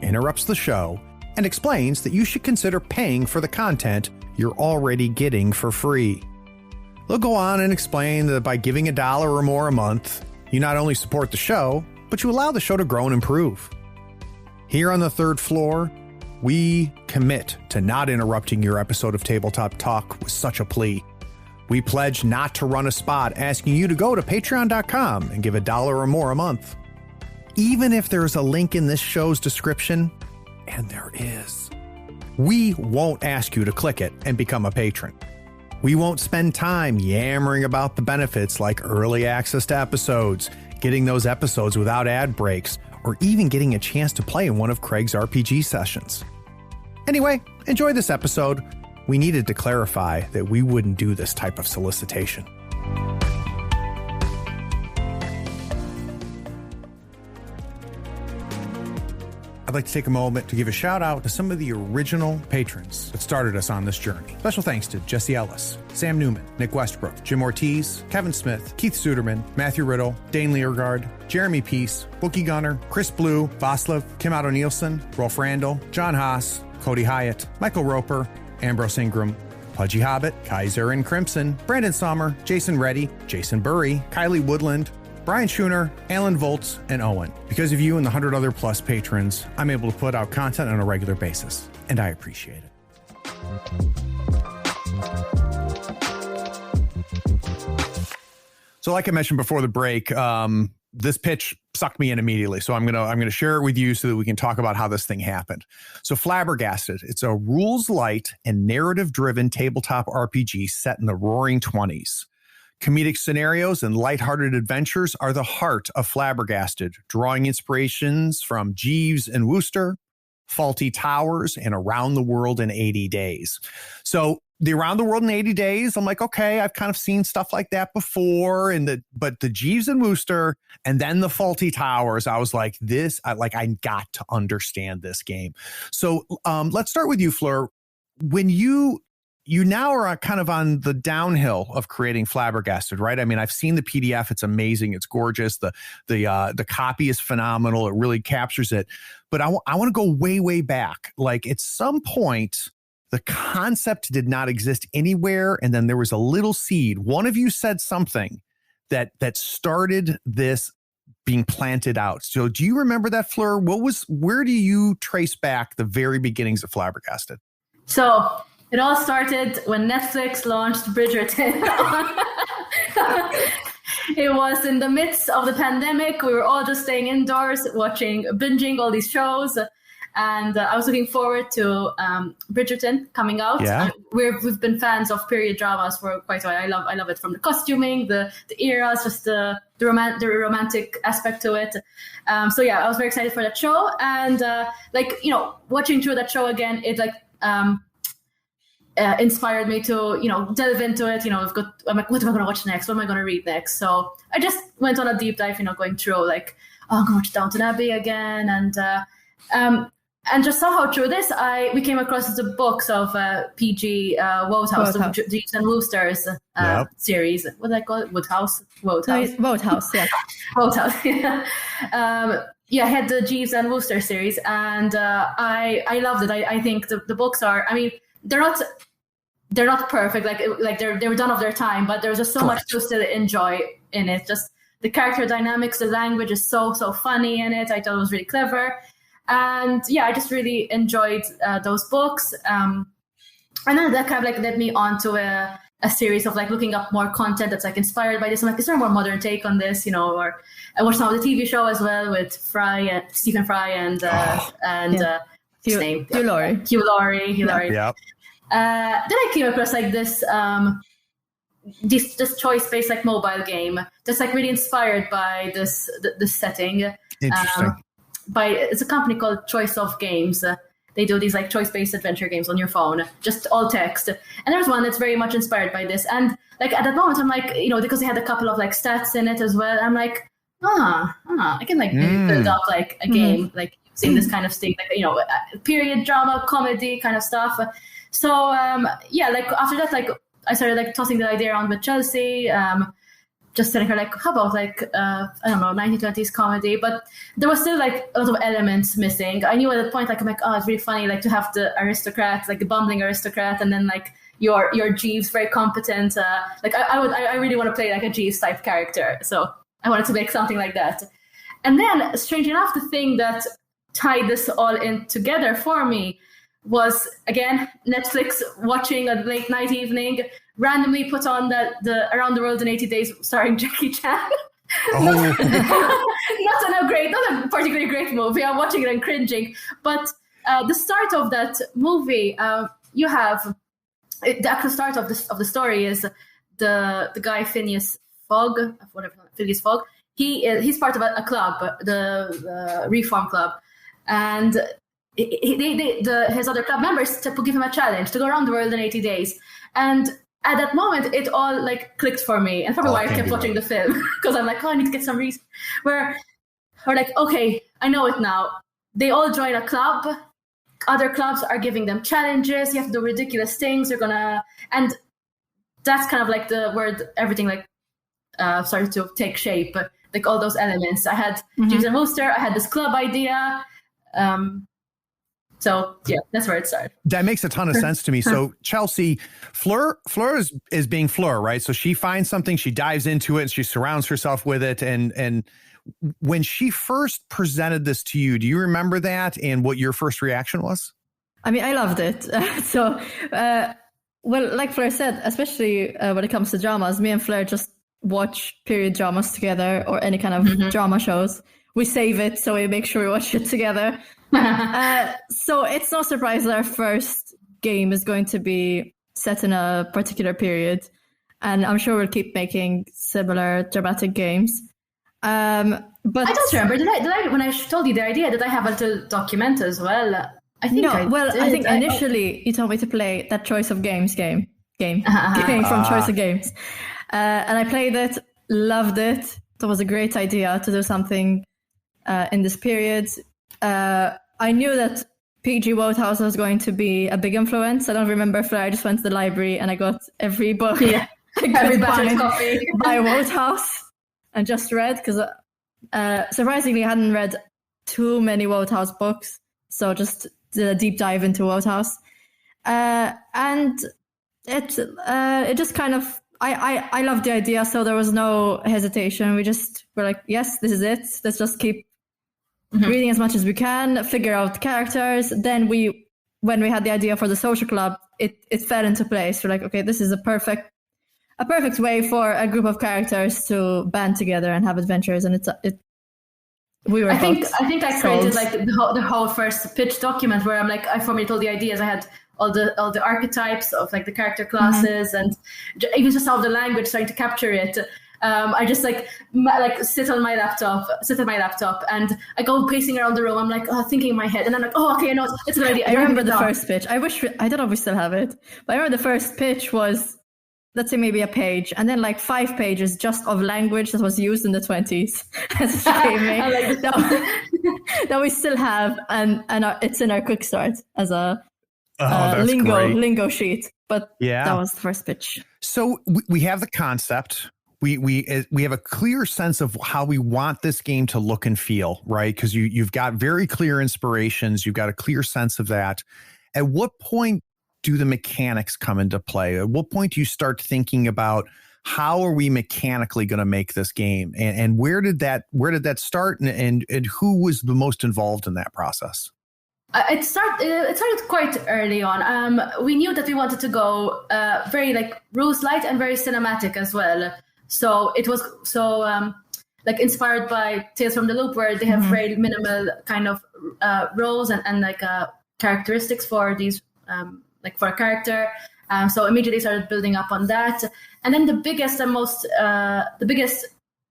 interrupts the show, and explains that you should consider paying for the content you're already getting for free. They'll go on and explain that by giving $1 or more a month, you not only support the show, but you allow the show to grow and improve. Here on the Third Floor, we commit to not interrupting your episode of Tabletop Talk with such a plea. We pledge not to run a spot asking you to go to patreon.com and give $1 or more a month. Even if there's a link in this show's description, and there is, we won't ask you to click it and become a patron. We won't spend time yammering about the benefits like early access to episodes, getting those episodes without ad breaks, or even getting a chance to play in one of Craig's RPG sessions. Anyway, enjoy this episode. We needed to clarify that we wouldn't do this type of solicitation. I'd like to take a moment to give a shout out to some of the original patrons that started us on this journey. Special thanks to Jesse Ellis, Sam Newman, Nick Westbrook, Jim Ortiz, Kevin Smith, Keith Suderman, Matthew Riddle, Dane Leargard, Jeremy Peace, Wookie Gunner, Chris Blue, Vaslav, Kim Otto Nielsen, Rolf Randall, John Haas, Cody Hyatt, Michael Roper, Ambrose Ingram, Pudgy Hobbit, Kaiser and Crimson, Brandon Sommer, Jason Reddy, Jason Burry, Kylie Woodland, Brian Schooner, Alan Volts, and Owen. Because of you and the 100 other plus patrons, I'm able to put out content on a regular basis, and I appreciate it. So like I mentioned before the break, this pitch sucked me in immediately. So I'm gonna share it with you so that we can talk about how this thing happened. So Flabbergasted, it's a rules light and narrative driven tabletop RPG set in the roaring 20s. Comedic scenarios and lighthearted adventures are the heart of Flabbergasted, drawing inspirations from Jeeves and Wooster, Faulty Towers, and Around the World in 80 Days. So the Around the World in 80 Days, I'm like, okay, I've kind of seen stuff like that before. But the Jeeves and Wooster and then the Faulty Towers, I was like, I got to understand this game. So let's start with you, Fleur. When you now are kind of on the downhill of creating Flabbergasted, right? I mean, I've seen the PDF. It's amazing. It's gorgeous. The copy is phenomenal. It really captures it. But I want to go way, way back. Like at some point, the concept did not exist anywhere, and then there was a little seed. One of you said something that started this being planted out. So do you remember that, Fleur? Where do you trace back the very beginnings of Flabbergasted? So it all started when Netflix launched Bridgerton. It was in the midst of the pandemic. We were all just staying indoors, binging all these shows. And I was looking forward to Bridgerton coming out. Yeah. We've been fans of period dramas for quite a while. I love it, from the costuming, the eras, just the romantic aspect to it. So yeah, I was very excited for that show. And watching through that show again, it inspired me to delve into it. I'm like, what am I going to watch next? What am I going to read next? So I just went on a deep dive, going through I'm going to watch Downton Abbey again, and just somehow through this, we came across the books of PG Wodehouse, the Jeeves and Wooster's series. What did I call it? Wodehouse? Wodehouse, yeah. Wodehouse, yeah. I had the Jeeves and Wooster series, and I loved it. I think the books are, they're not perfect, they were done of their time, but there's just so much to still enjoy in it. Just the character dynamics, the language is so funny in it. I thought it was really clever. And yeah, I just really enjoyed those books. And then that kind of led me on to a series of looking up more content that's inspired by this. I'm is there a more modern take on this? Or I watched some of the TV show as well with Stephen Fry and his name? Hugh Laurie. Hugh Laurie. Yeah. Then I came across this choice-based mobile game that's really inspired by this setting. Interesting. It's a company called Choice of Games. They do these choice-based adventure games on your phone, just all text. And there's one that's very much inspired by this. And at that moment, I'm because they had a couple of stats in it as well. I'm I can build up a game using this kind of thing, period drama, comedy kind of stuff. So after that, I started tossing the idea around with Chelsea. Just telling her how about 1920s comedy, but there was still a lot of elements missing. I knew at that point it's really funny to have the aristocrat, the bumbling aristocrat, and then your Jeeves, very competent. I really want to play a Jeeves type character, so I wanted to make something like that. And then, strange enough, the thing that tied this all in together for me was, again, Netflix watching a late night evening, randomly put on the Around the World in 80 Days starring Jackie Chan. Not a particularly great movie. I'm watching it and cringing. But the start of that movie, you have the actual start of the story is the guy Phineas Fogg. He's part of a club, the Reform Club, and his other club members to give him a challenge to go around the world in 80 days. And at that moment, it all clicked for me, and probably why I kept watching the film, because I'm I need to get some reason. Where we're okay, I know it now. They all join a club. Other clubs are giving them challenges. You have to do ridiculous things. And that's kind of the word everything started to take shape. All those elements. I had Jeeves and Wooster. I had this club idea. So yeah, that's where it started. That makes a ton of sense to me. So Chelsea, Fleur is being Fleur, right? So she finds something, she dives into it, and she surrounds herself with it. And when she first presented this to you, do you remember that and what your first reaction was? I loved it. Well, like Fleur said, especially when it comes to dramas, me and Fleur just watch period dramas together, or any kind of drama shows. We save it, so we make sure we watch it together. So it's no surprise that our first game is going to be set in a particular period, and I'm sure we'll keep making similar dramatic games. But I don't remember. Did I when I told you the idea, did I have a little document as well? I think no. I think initially you told me to play that Choice of Games game from Choice of Games, and I played it, loved it. That was a great idea to do something in this period. I knew that PG Wodehouse was going to be a big influence. I don't remember Fleur. I just went to the library and I got every book, every batch of copy by Wodehouse, and just read, because surprisingly I hadn't read too many Wodehouse books, so just did a deep dive into Wodehouse. And it just kind of, I loved the idea, so there was no hesitation. We just were like, yes, this is it. Let's just keep reading as much as we can, figure out characters. Then when we had the idea for the social club, it fell into place. We're like, okay, this is a perfect way for a group of characters to band together and have adventures. And we were. I think I created like the whole first pitch document where I formulated all the ideas. I had all the archetypes of like the character classes and even just all the language, trying to capture it. I just sit at my laptop and I go pacing around the room. I'm like, thinking in my head, and I'm like, okay, no, it's a good idea. I remember the first pitch. I don't know if we still have it, but I remember the first pitch was, let's say maybe a page, and then like 5 pages just of language that was used in the 20s as gaming. that we still have, and it's in our quick start as a lingo sheet. But that was the first pitch. So we have the concept. We have a clear sense of how we want this game to look and feel, right? Because you've got very clear inspirations. You've got a clear sense of that. At what point do the mechanics come into play? At what point do you start thinking about how are we mechanically going to make this game? And where did that start? And who was the most involved in that process? It started quite early on. We knew that we wanted to go very like rules light and very cinematic as well. So it was inspired by Tales from the Loop, where they have very minimal kind of roles and characteristics for these for a character. So immediately started building up on that. And then the biggest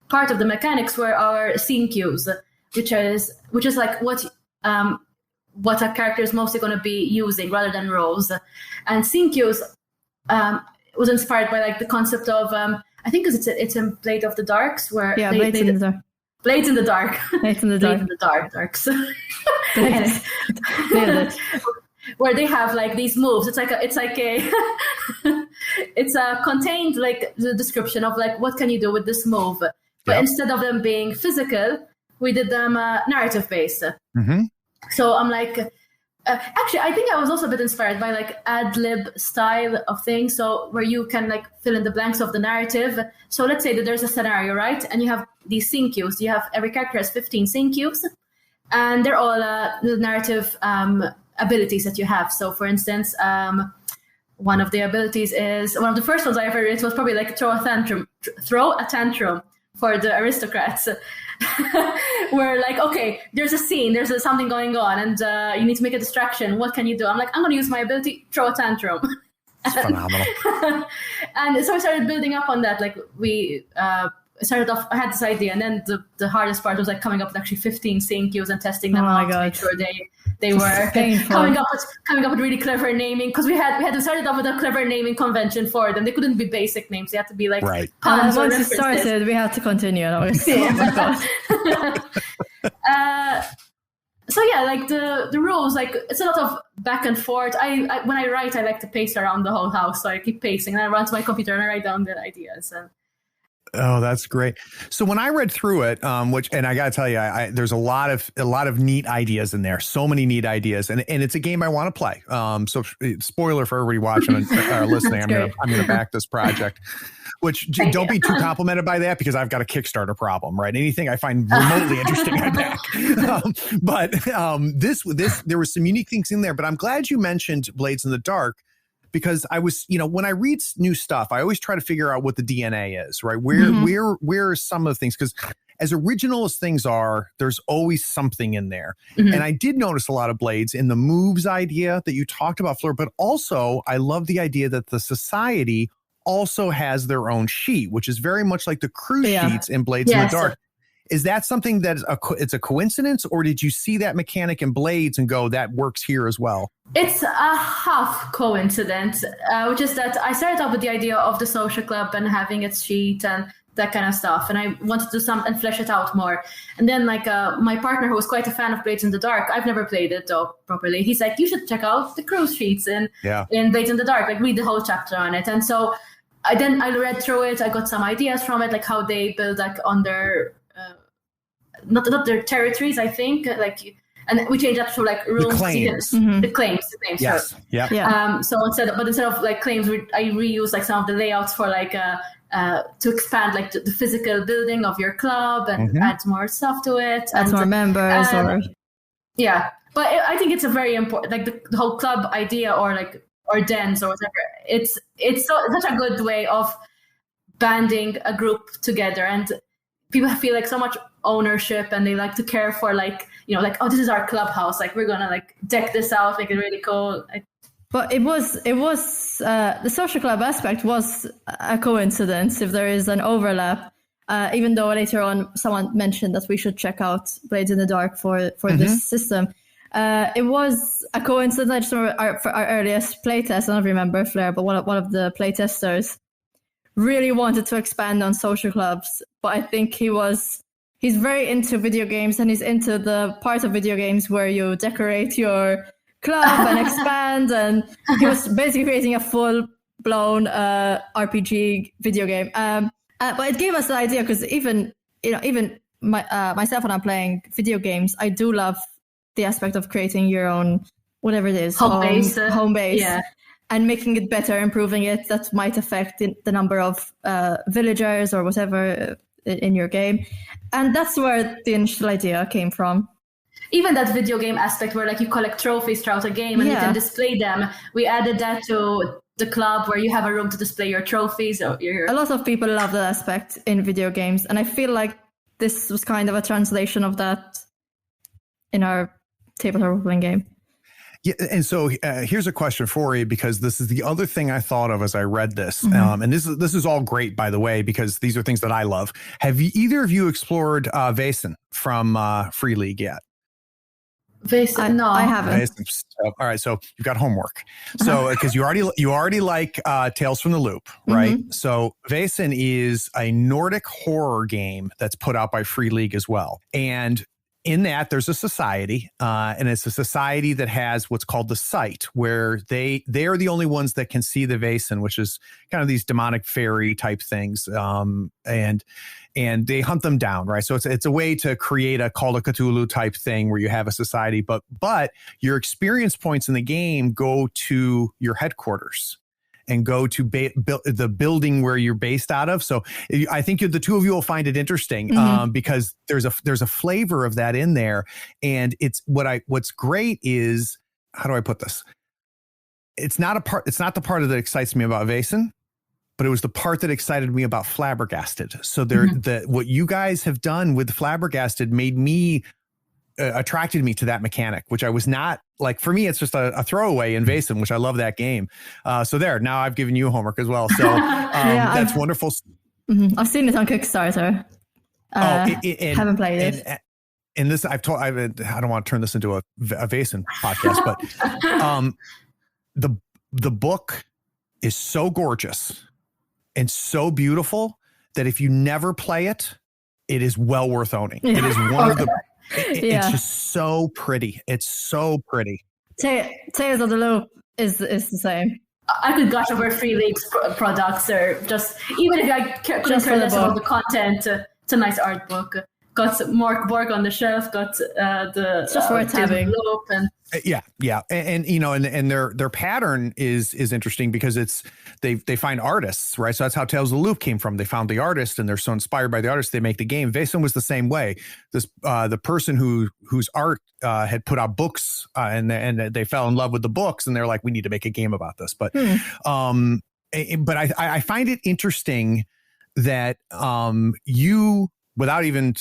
part of the mechanics were our scene cues, which is like what a character is mostly going to be using rather than roles. And scene cues was inspired by like the concept of I think it's in Blade of the Darks, where Blades in the Dark. Blades in the Dark. Blades in the Dark. Blades in the Dark. Darks. Where they have like these moves. It's a contained like the description of like what can you do with this move. But instead of them being physical, we did them narrative based. Mm-hmm. So I'm like, actually, I think I was also a bit inspired by like ad lib style of things. So where you can like fill in the blanks of the narrative. So let's say that there's a scenario, right? And you have these scene cues. You have every character has 15 scene cues, and they're all the narrative abilities that you have. So for instance, one of the abilities is one of the first ones I ever read was probably like throw a tantrum for the aristocrats. Where like, okay, there's a scene, there's something going on, and you need to make a distraction. What can you do? I'm like, I'm going to use my ability, throw a tantrum. It's phenomenal. And so I started building up on that. Like we started off, I had this idea, and then the hardest part was like coming up with actually 15 scene cues and testing them out to make sure they were coming up with really clever naming, because we had to start it off with a clever naming convention for them. They couldn't be basic names; they had to be like puns. Once you started, we had to continue. So yeah, like the rules, like it's a lot of back and forth. I when I write, I like to pace around the whole house, so I keep pacing, and I run to my computer and I write down the ideas. Oh, that's great. So when I read through it, and I got to tell you, there's a lot of neat ideas in there. So many neat ideas, and it's a game I want to play. So spoiler for everybody watching or listening, I'm gonna back this project. Which don't be too complimented by that, because I've got a Kickstarter problem, right? Anything I find remotely interesting, I back. But this there were some unique things in there. But I'm glad you mentioned Blades in the Dark, because I was, when I read new stuff, I always try to figure out what the DNA is, right? Where are some of the things? Because as original as things are, there's always something in there. Mm-hmm. And I did notice a lot of Blades in the moves idea that you talked about, Fleur, but also I love the idea that the society also has their own sheet, which is very much like the cruise sheets in Blades in the Dark. Is that something that it's a coincidence, or did you see that mechanic in Blades and go, that works here as well? It's a half coincidence, which is that I started off with the idea of the social club and having its sheet and that kind of stuff. And I wanted to do some and flesh it out more. And then like my partner, who was quite a fan of Blades in the Dark, I've never played it though properly. He's like, you should check out the cruise sheets in Blades in the Dark, like read the whole chapter on it. And so I read through it. I got some ideas from it, like how they build like on their, not their territories, I think, like and we changed that to like rooms. The claims. Yes. Sure. Yeah. So instead of like claims, I reuse like some of the layouts for like to expand like the physical building of your club and add more stuff to it. Add more members Yeah, but I think it's a very important, like the whole club idea or dens or whatever. It's such a good way of banding a group together, and people feel like so much ownership, and they like to care for like, you know, like, oh, this is our clubhouse, like we're gonna like deck this out, make it really cool. But it was the social club aspect was a coincidence if there is an overlap. Even though later on someone mentioned that we should check out Blades in the Dark for this system. It was a coincidence. I just remember for our earliest playtest, I don't remember Fleur, but one of the playtesters really wanted to expand on social clubs. But I think he's very into video games, and he's into the part of video games where you decorate your club and expand. And he was basically creating a full-blown RPG video game. But it gave us the idea, because even myself, when I'm playing video games, I do love the aspect of creating your own, whatever it is, home base, and making it better, improving it. That might affect the number of villagers or whatever in your game. And that's where the initial idea came from. Even that video game aspect where like you collect trophies throughout a game and you can display them. We added that to the club where you have a room to display your trophies. A lot of people love that aspect in video games, and I feel like this was kind of a translation of that in our tabletop role-playing game. Yeah, and so here's a question for you, because this is the other thing I thought of as I read this. And this is all great, by the way, because these are things that I love. Have either of you explored Vaesen from Free League yet? Vaesen, no, I haven't. All right, so you've got homework. So because you already like Tales from the Loop, right? So Vaesen is a Nordic horror game that's put out by Free League as well, and in that, there's a society, and it's a society that has what's called the Sight, where they are the only ones that can see the Vaesen, which is kind of these demonic fairy type things, and they hunt them down, right? So it's a way to create a Call of Cthulhu type thing where you have a society, but your experience points in the game go to your headquarters and go to the building where you're based out of. So I think the two of you will find it interesting because there's a flavor of that in there. And it's what's great is, how do I put this? It's not the part that excites me about Vaesen, but it was the part that excited me about Flabbergasted. So what you guys have done with Flabbergasted attracted me to that mechanic, which I was not like. For me, it's just a throwaway in Vaesen, which I love that game. So now I've given you homework as well. So that's wonderful. I've seen it on Kickstarter. Haven't played it. And this, I don't want to turn this into a Vaesen podcast, but the book is so gorgeous and so beautiful that if you never play it, it is well worth owning. It is one of the. It's just so pretty. It's so pretty. Tales of the Loop is the same. I could gush over Free League's products, or just even if I couldn't care less about the content, it's a nice art book. Got Mark Borg on the shelf. Got the just worth having. Loop and and you know, and their pattern is interesting because it's they find artists, right? So that's how Tales of the Loop came from. They found the artist, and they're so inspired by the artist they make the game. Vaesen was the same way. This the person whose art had put out books, and they fell in love with the books, and they're like, we need to make a game about this. But I find it interesting that you, without even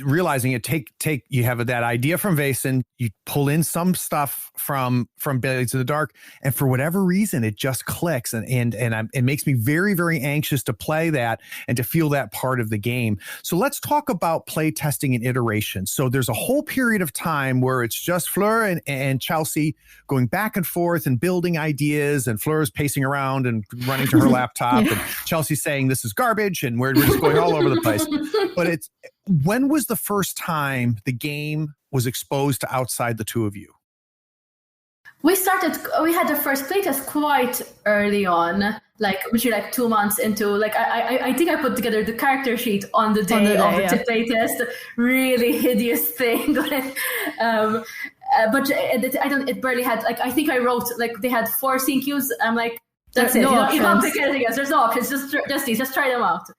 realizing it, take you have that idea from Vaesen, you pull in some stuff from Blades in the Dark, and for whatever reason it just clicks, and it makes me very, very anxious to play that and to feel that part of the game. So let's talk about play testing and iteration. So there's a whole period of time where it's just Fleur and Chelsea going back and forth and building ideas, and Fleur's pacing around and running to her laptop, and Chelsea's saying this is garbage, and we're just going all over the place. But when was the first time the game was exposed to outside the two of you? We had the first playtest quite early on, like literally like 2 months into, like I think I put together the character sheet on the day of the playtest. Really hideous thing. But it barely had, like, I think I wrote, like, they had 4 scene cues. I'm like, that's it. You can't pick anything else. There's no options. Just these. Just try them out.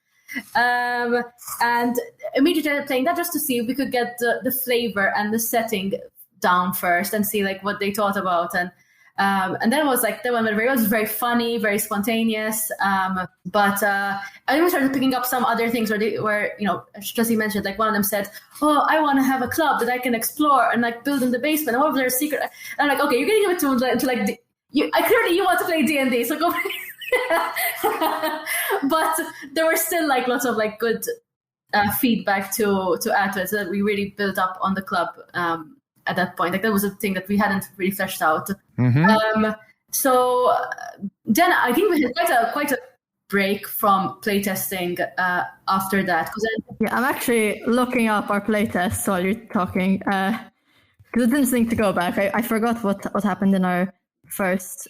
And immediately started playing that just to see if we could get the flavor and the setting down first and see like what they thought about. And then it was like, it was very funny, very spontaneous. But I even started picking up some other things where you know, as Chelsea mentioned, like one of them said, "Oh, I want to have a club that I can explore and like build in the basement. And what if there's a secret?" And I'm like, okay, you're getting it to like clearly you want to play D&D, so go. But there were still like lots of like good feedback to add to it, so that we really built up on the club. At that point, like that was a thing that we hadn't really fleshed out. Mm-hmm. So then I think we had quite a break from playtesting after that. I'm actually looking up our playtests while you're talking, because I didn't think to go back. I forgot what happened in our first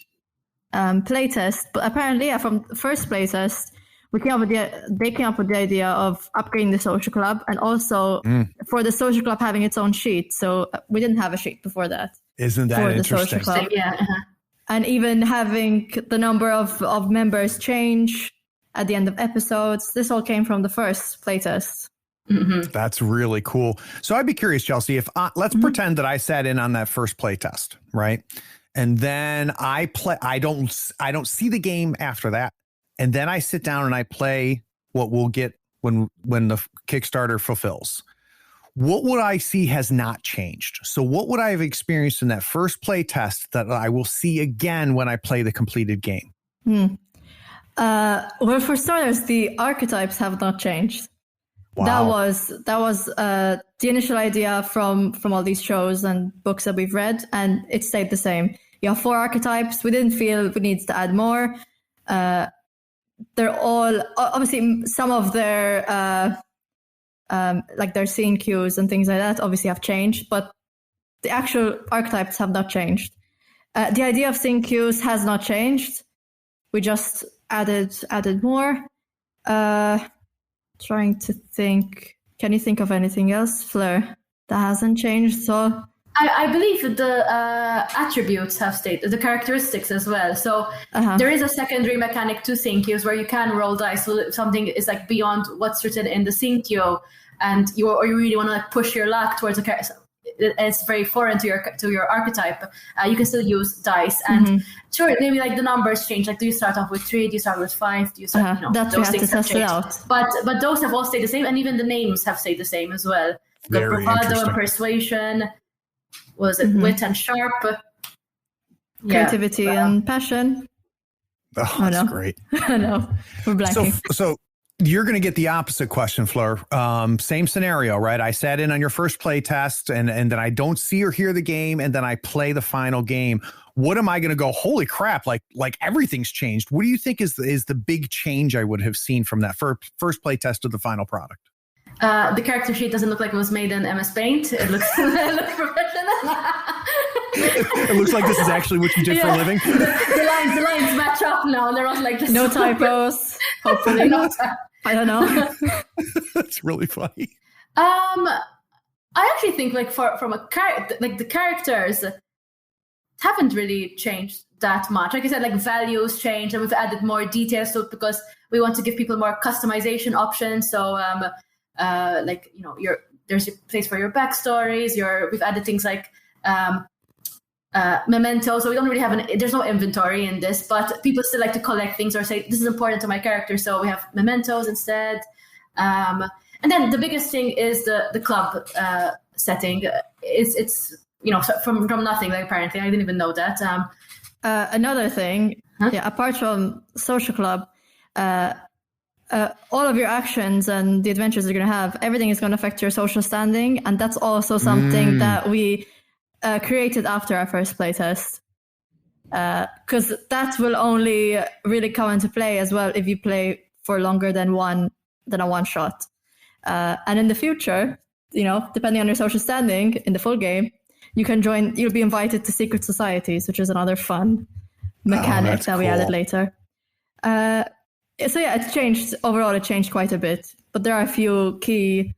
playtest, but apparently, from the first playtest, they came up with the idea of upgrading the social club, and also for the social club having its own sheet. So we didn't have a sheet before that. Isn't that interesting? The social club. Yeah. Uh-huh. And even having the number of members change at the end of episodes. This all came from the first playtest. Mm-hmm. That's really cool. So I'd be curious, Chelsea, if let's pretend that I sat in on that first playtest, right? And then I don't see the game after that. And then I sit down and I play what we'll get when the Kickstarter fulfills. What would I see has not changed? So what would I have experienced in that first play test that I will see again when I play the completed game? Well, for starters, the archetypes have not changed. Wow. That was the initial idea from all these shows and books that we've read, and it stayed the same. You have 4 archetypes. We didn't feel we needed to add more. They're all obviously some of their like their scene cues and things like that obviously have changed, but the actual archetypes have not changed. The idea of scene cues has not changed. We just added more. Trying to think. Can you think of anything else, Fleur, that hasn't changed? So I believe the attributes have stayed, the characteristics as well. So there is a secondary mechanic to scene cues where you can roll dice. So if something is like beyond what's written in the scene cue, and you really want to like push your luck towards a character, it's very foreign to your archetype. You can still use dice, and sure, maybe like the numbers change. Like, do you start off with 3? Do you start with 5? Do you start? Those things have changed. Out. But those have all stayed the same, and even the names have stayed the same as well. The bravado and persuasion. Was it wit and sharp? Creativity and passion. Oh, that's great. I know. We're blanking. So you're going to get the opposite question, Fleur. Same scenario, right? I sat in on your first play test, and then I don't see or hear the game, and then I play the final game. What am I going to go, holy crap, like everything's changed? What do you think is the big change I would have seen from that first play test to the final product? The character sheet doesn't look like it was made in MS Paint. It looks professional. It looks like this is actually what you did for a living. The lines match up now. They're not like just no typos. Hopefully not. I don't know. That's really funny. I actually think like from a character, like the characters haven't really changed that much. Like I said, like values change, and we've added more details to it because we want to give people more customization options. So like, you know, there's a place for your backstories. We've added things like mementos. So we don't really have there's no inventory in this, but people still like to collect things or say this is important to my character, so we have mementos instead. And then the biggest thing is the club setting. It's you know, from nothing. Like, apparently, I didn't even know that. Another thing, apart from social club. All of your actions and the adventures you're going to have, everything is going to affect your social standing. And that's also something that we created after our first playtest. Because that will only really come into play as well if you play for longer than a one shot. And in the future, you know, depending on your social standing in the full game, you'll be invited to secret societies, which is another fun mechanic that we added later. So yeah, it's changed. Overall, it changed quite a bit. But there are a few key...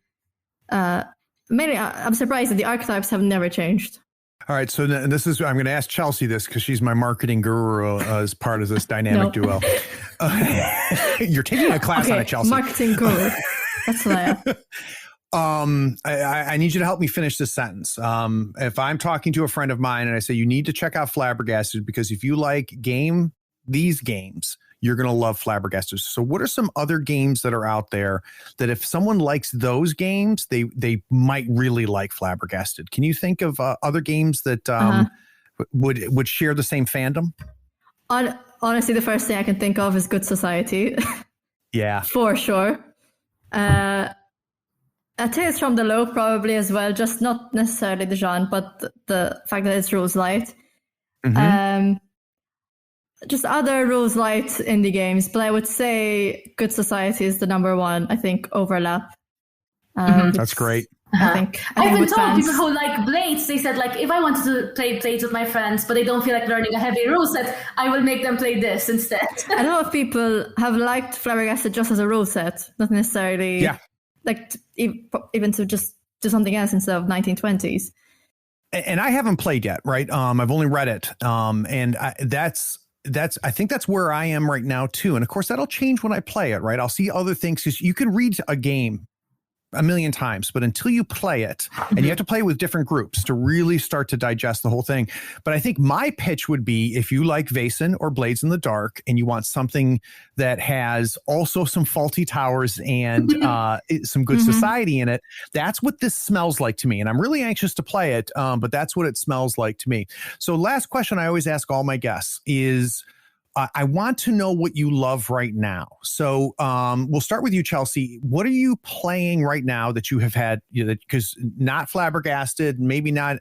mainly, I'm surprised that the archetypes have never changed. All right, so I'm going to ask Chelsea this because she's my marketing guru as part of this dynamic duo. You're taking a class on it, Chelsea. Marketing guru. That's what I am. I need you to help me finish this sentence. If I'm talking to a friend of mine and I say, you need to check out Flabbergasted because if you like these games, you're going to love Flabbergasted. So what are some other games that are out there that if someone likes those games, they might really like Flabbergasted? Can you think of other games that would share the same fandom? Honestly, the first thing I can think of is Good Society. Yeah. For sure. Tales from the Loop probably as well, just not necessarily the genre, but the fact that it's rules light. Just other rules light indie games, but I would say Good Society is the number one, I think, overlap. That's great. I think I've been told people who like Blades, they said, like, if I wanted to play Blades with my friends, but they don't feel like learning a heavy rule set, I will make them play this instead. A lot of people have liked Flabbergasted just as a rule set, not necessarily like even to just do something else instead of 1920s. And I haven't played yet, right? I've only read it. And I think that's where I am right now too. And of course that'll change when I play it, right? I'll see other things because you can read a game a million times, but until you play it, and you have to play with different groups to really start to digest the whole thing. But I think my pitch would be if you like Vaesen or Blades in the Dark and you want something that has also some faulty towers and some good society in it, that's what this smells like to me. And I'm really anxious to play it, but that's what it smells like to me. So last question I always ask all my guests is, I want to know what you love right now. So we'll start with you, Chelsea. What are you playing right now that you have had, because not Flabbergasted, maybe not,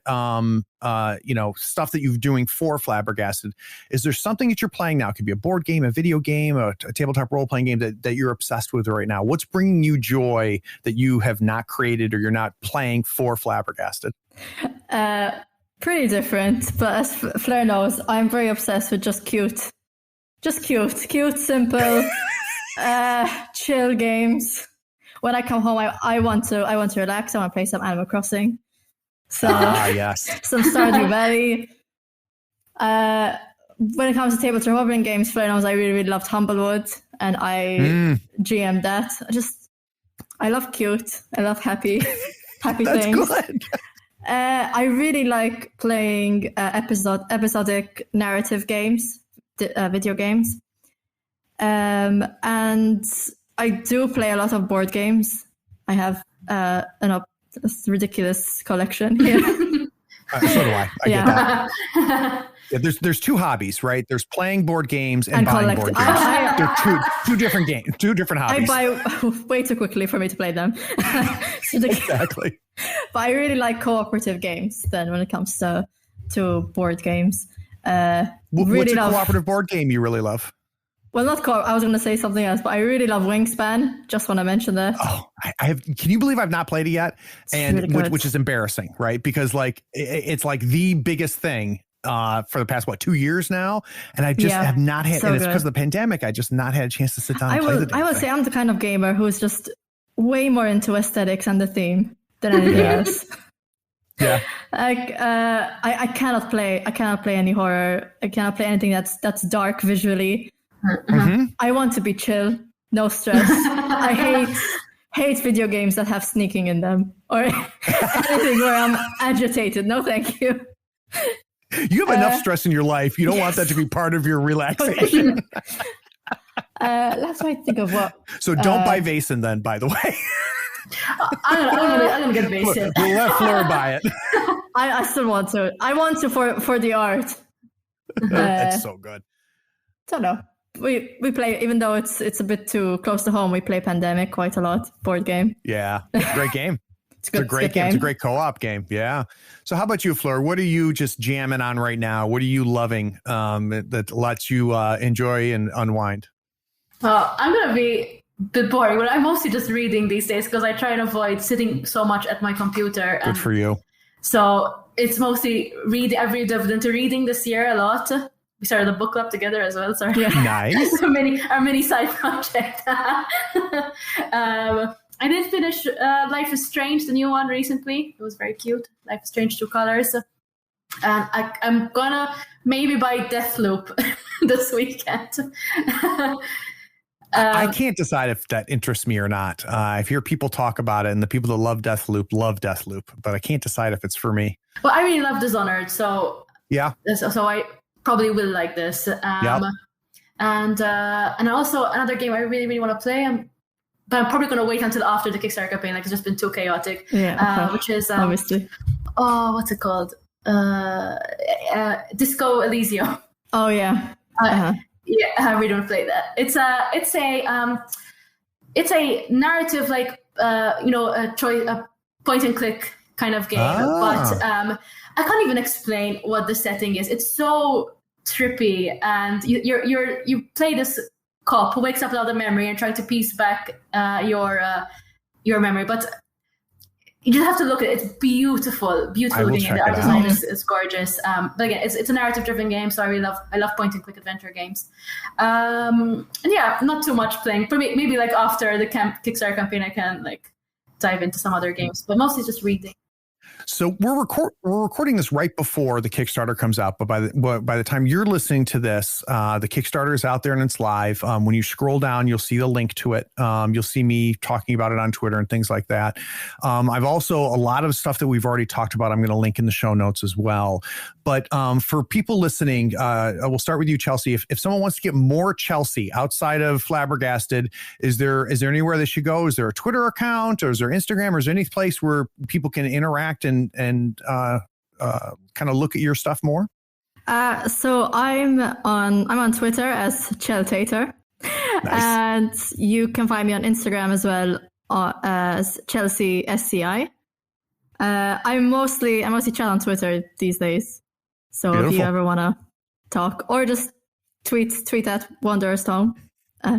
stuff that you're doing for Flabbergasted. Is there something that you're playing now? It could be a board game, a video game, a tabletop role-playing game that you're obsessed with right now. What's bringing you joy that you have not created or you're not playing for Flabbergasted? Pretty different, but as Fleur knows, I'm very obsessed with just cute, simple, chill games. When I come home, I want to relax. I want to play some Animal Crossing. So yes, some Stardew Valley. When it comes to tabletop role-playing games, Fleur knows I really, really loved Humblewood, and I GM'd that. I love cute. I love happy That's things. Good. I really like playing episodic narrative games. Video games, and I do play a lot of board games. I have a ridiculous collection here. So do I. I get that. Yeah, there's two hobbies, right? There's playing board games and buying board games. They're two different games, two different hobbies. I buy way too quickly for me to play them. Exactly. But I really like cooperative games then when it comes to board games. What's a cooperative board game you really love? Well, not I was going to say something else, but I really love Wingspan. Just want to mention that. Oh, I have. Can you believe I've not played it yet? And really which is embarrassing, right? Because like it's like the biggest thing for the past 2 years now, and I just have not had. And it's because of the pandemic. I just not had a chance to sit down and play the damn I would say I'm the kind of gamer who's just way more into aesthetics and the theme than anything else. Yeah. Like I cannot play any horror. I cannot play anything that's dark visually. I want to be chill, no stress. I hate video games that have sneaking in them or anything where I'm agitated. No, thank you. You have enough stress in your life. You don't want that to be part of your relaxation. Let's try to think of what. So don't buy Vaesen then, by the way. I'm gonna get Vaesen. We'll let Fleur buy it. I still want to. I want to for the art. That's so good. Don't know. We play, even though it's a bit too close to home, we play Pandemic quite a lot. Board game. Yeah, great game. It's a great game. It's a great co-op game. Yeah. So how about you, Fleur? What are you just jamming on right now? What are you loving that lets you enjoy and unwind? I'm gonna be a bit boring, but I'm mostly just reading these days because I try and avoid sitting so much at my computer. Good for you. So it's mostly I've really delved into reading this year a lot. We started a book club together as well. Sorry. Yeah. Nice. Our mini side project. I did finish Life is Strange, the new one, recently. It was very cute. Life is Strange, 2 colors. And I'm gonna maybe buy Deathloop this weekend. I can't decide if that interests me or not. I hear people talk about it, and the people that love Deathloop, but I can't decide if it's for me. Well, I really love Dishonored, so yeah. So I probably will like this. And also another game I really, really want to play. But I'm probably going to wait until after the Kickstarter campaign. Like, it's just been too chaotic. Yeah, which is obviously. Oh, what's it called? Disco Elysium. Oh yeah. Yeah, I really don't play that. It's a narrative, like a point and click kind of game. But I can't even explain what the setting is. It's so trippy, and you play this cop who wakes up without a memory and trying to piece back your memory, but you just have to look at it. It's beautiful game. The art design is gorgeous. But again, it's a narrative-driven game, so I love point-and-click adventure games. And yeah, not too much playing. For me, maybe like after the Kickstarter campaign, I can like dive into some other games, but mostly just reading. So we're recording this right before the Kickstarter comes out, but by the time you're listening to this, the Kickstarter is out there and it's live. When you scroll down, you'll see the link to it. You'll see me talking about it on Twitter and things like that. I've also, a lot of stuff that we've already talked about, I'm going to link in the show notes as well. But for people listening, we'll start with you, Chelsea. If someone wants to get more Chelsea outside of Flabbergasted, is there anywhere they should go? Is there a Twitter account, or is there Instagram, or is there any place where people can interact and kind of look at your stuff more? So I'm on Twitter as Cheltator. Nice. And you can find me on Instagram as well as Chelsea SCI. I mostly chat on Twitter these days. So Beautiful. If you ever want to talk, or just tweet at Wanderer's Tome,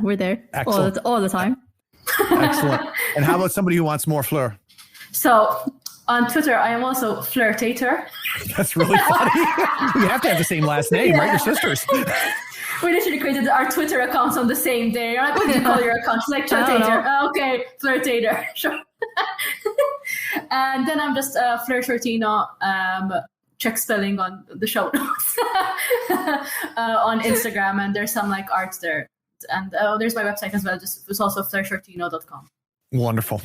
we're there all the time. Excellent. And how about somebody who wants more Fleur? So on Twitter, I am also Flirtator. That's really funny. You have to have the same last name, right? Your sisters. We literally created our Twitter accounts on the same day. You're like, what do you call your account? She's like, Flirtator. Oh, okay, Flirtator. Sure. And then I'm just Fleur Chortino. Check spelling on the show notes on Instagram, and there's some like art there. And there's my website as well. It's also fleurchortino.com. Wonderful.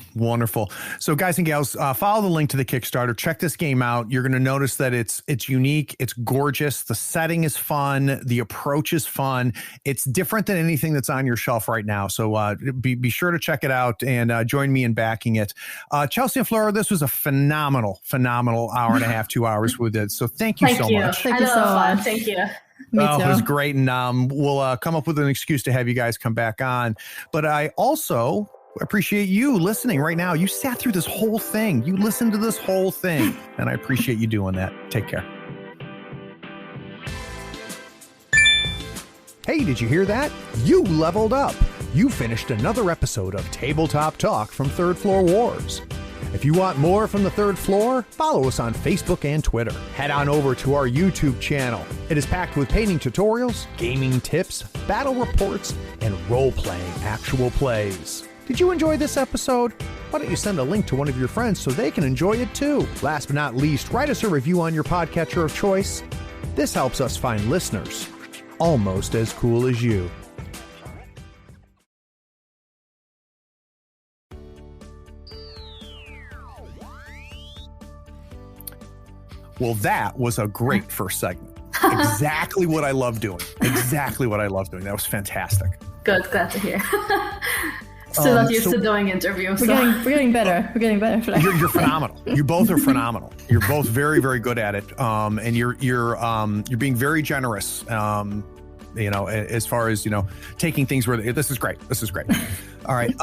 So guys and gals, follow the link to the Kickstarter. Check this game out. You're going to notice that it's unique. It's gorgeous. The setting is fun. The approach is fun. It's different than anything that's on your shelf right now. So be sure to check it out and join me in backing it. Chelsea and Fleur, this was a phenomenal hour and a half, 2 hours with it. So thank you so much. Thank you so much. Thank you. Me too. It was great. And we'll come up with an excuse to have you guys come back on. But I also appreciate you listening right now. You sat through this whole thing. You listened to this whole thing. And I appreciate you doing that. Take care. Hey, did you hear that? You leveled up. You finished another episode of Tabletop Talk from Third Floor Wars. If you want more from the Third Floor, follow us on Facebook and Twitter. Head on over to our YouTube channel. It is packed with painting tutorials, gaming tips, battle reports, and role-playing actual plays. Did you enjoy this episode? Why don't you send a link to one of your friends so they can enjoy it too? Last but not least, write us a review on your podcatcher of choice. This helps us find listeners almost as cool as you. Well, that was a great first segment. Exactly what I love doing. That was fantastic. Good, glad to hear. Still not used to doing interviews. We're getting better. You're phenomenal. You both are phenomenal. You're both very, very good at it. And you're being very generous. As far as taking things where this is great. All right.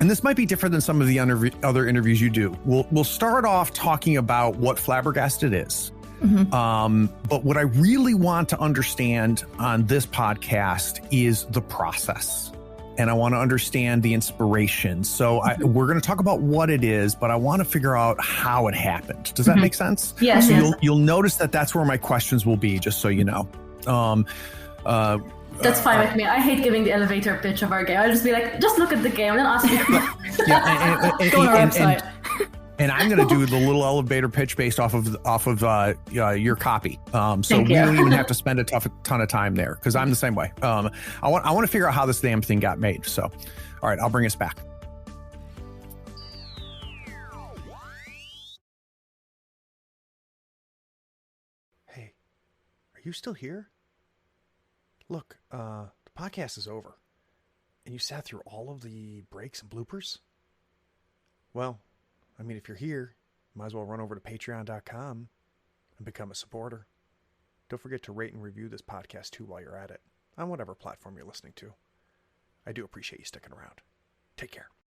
And this might be different than some of the other interviews you do. We'll start off talking about what Flabbergasted is. Mm-hmm. But what I really want to understand on this podcast is the process. and I want to understand the inspiration. So we're going to talk about what it is, but I want to figure out how it happened. Does that make sense? Yes. So Yes. you'll notice that's where my questions will be, just so you know. That's fine with me. I hate giving the elevator pitch of our game. I'll just be like, just look at the game and then ask me. Go on our website. And I'm going to do the little elevator pitch based off of your copy. So Thank we you. don't even have to spend a ton of time there, because I'm the same way. I want to figure out how this damn thing got made. So, all right, I'll bring us back. Hey, are you still here? Look, the podcast is over, and you sat through all of the breaks and bloopers. Well, I mean, if you're here, you might as well run over to patreon.com and become a supporter. Don't forget to rate and review this podcast too while you're at it, on whatever platform you're listening to. I do appreciate you sticking around. Take care.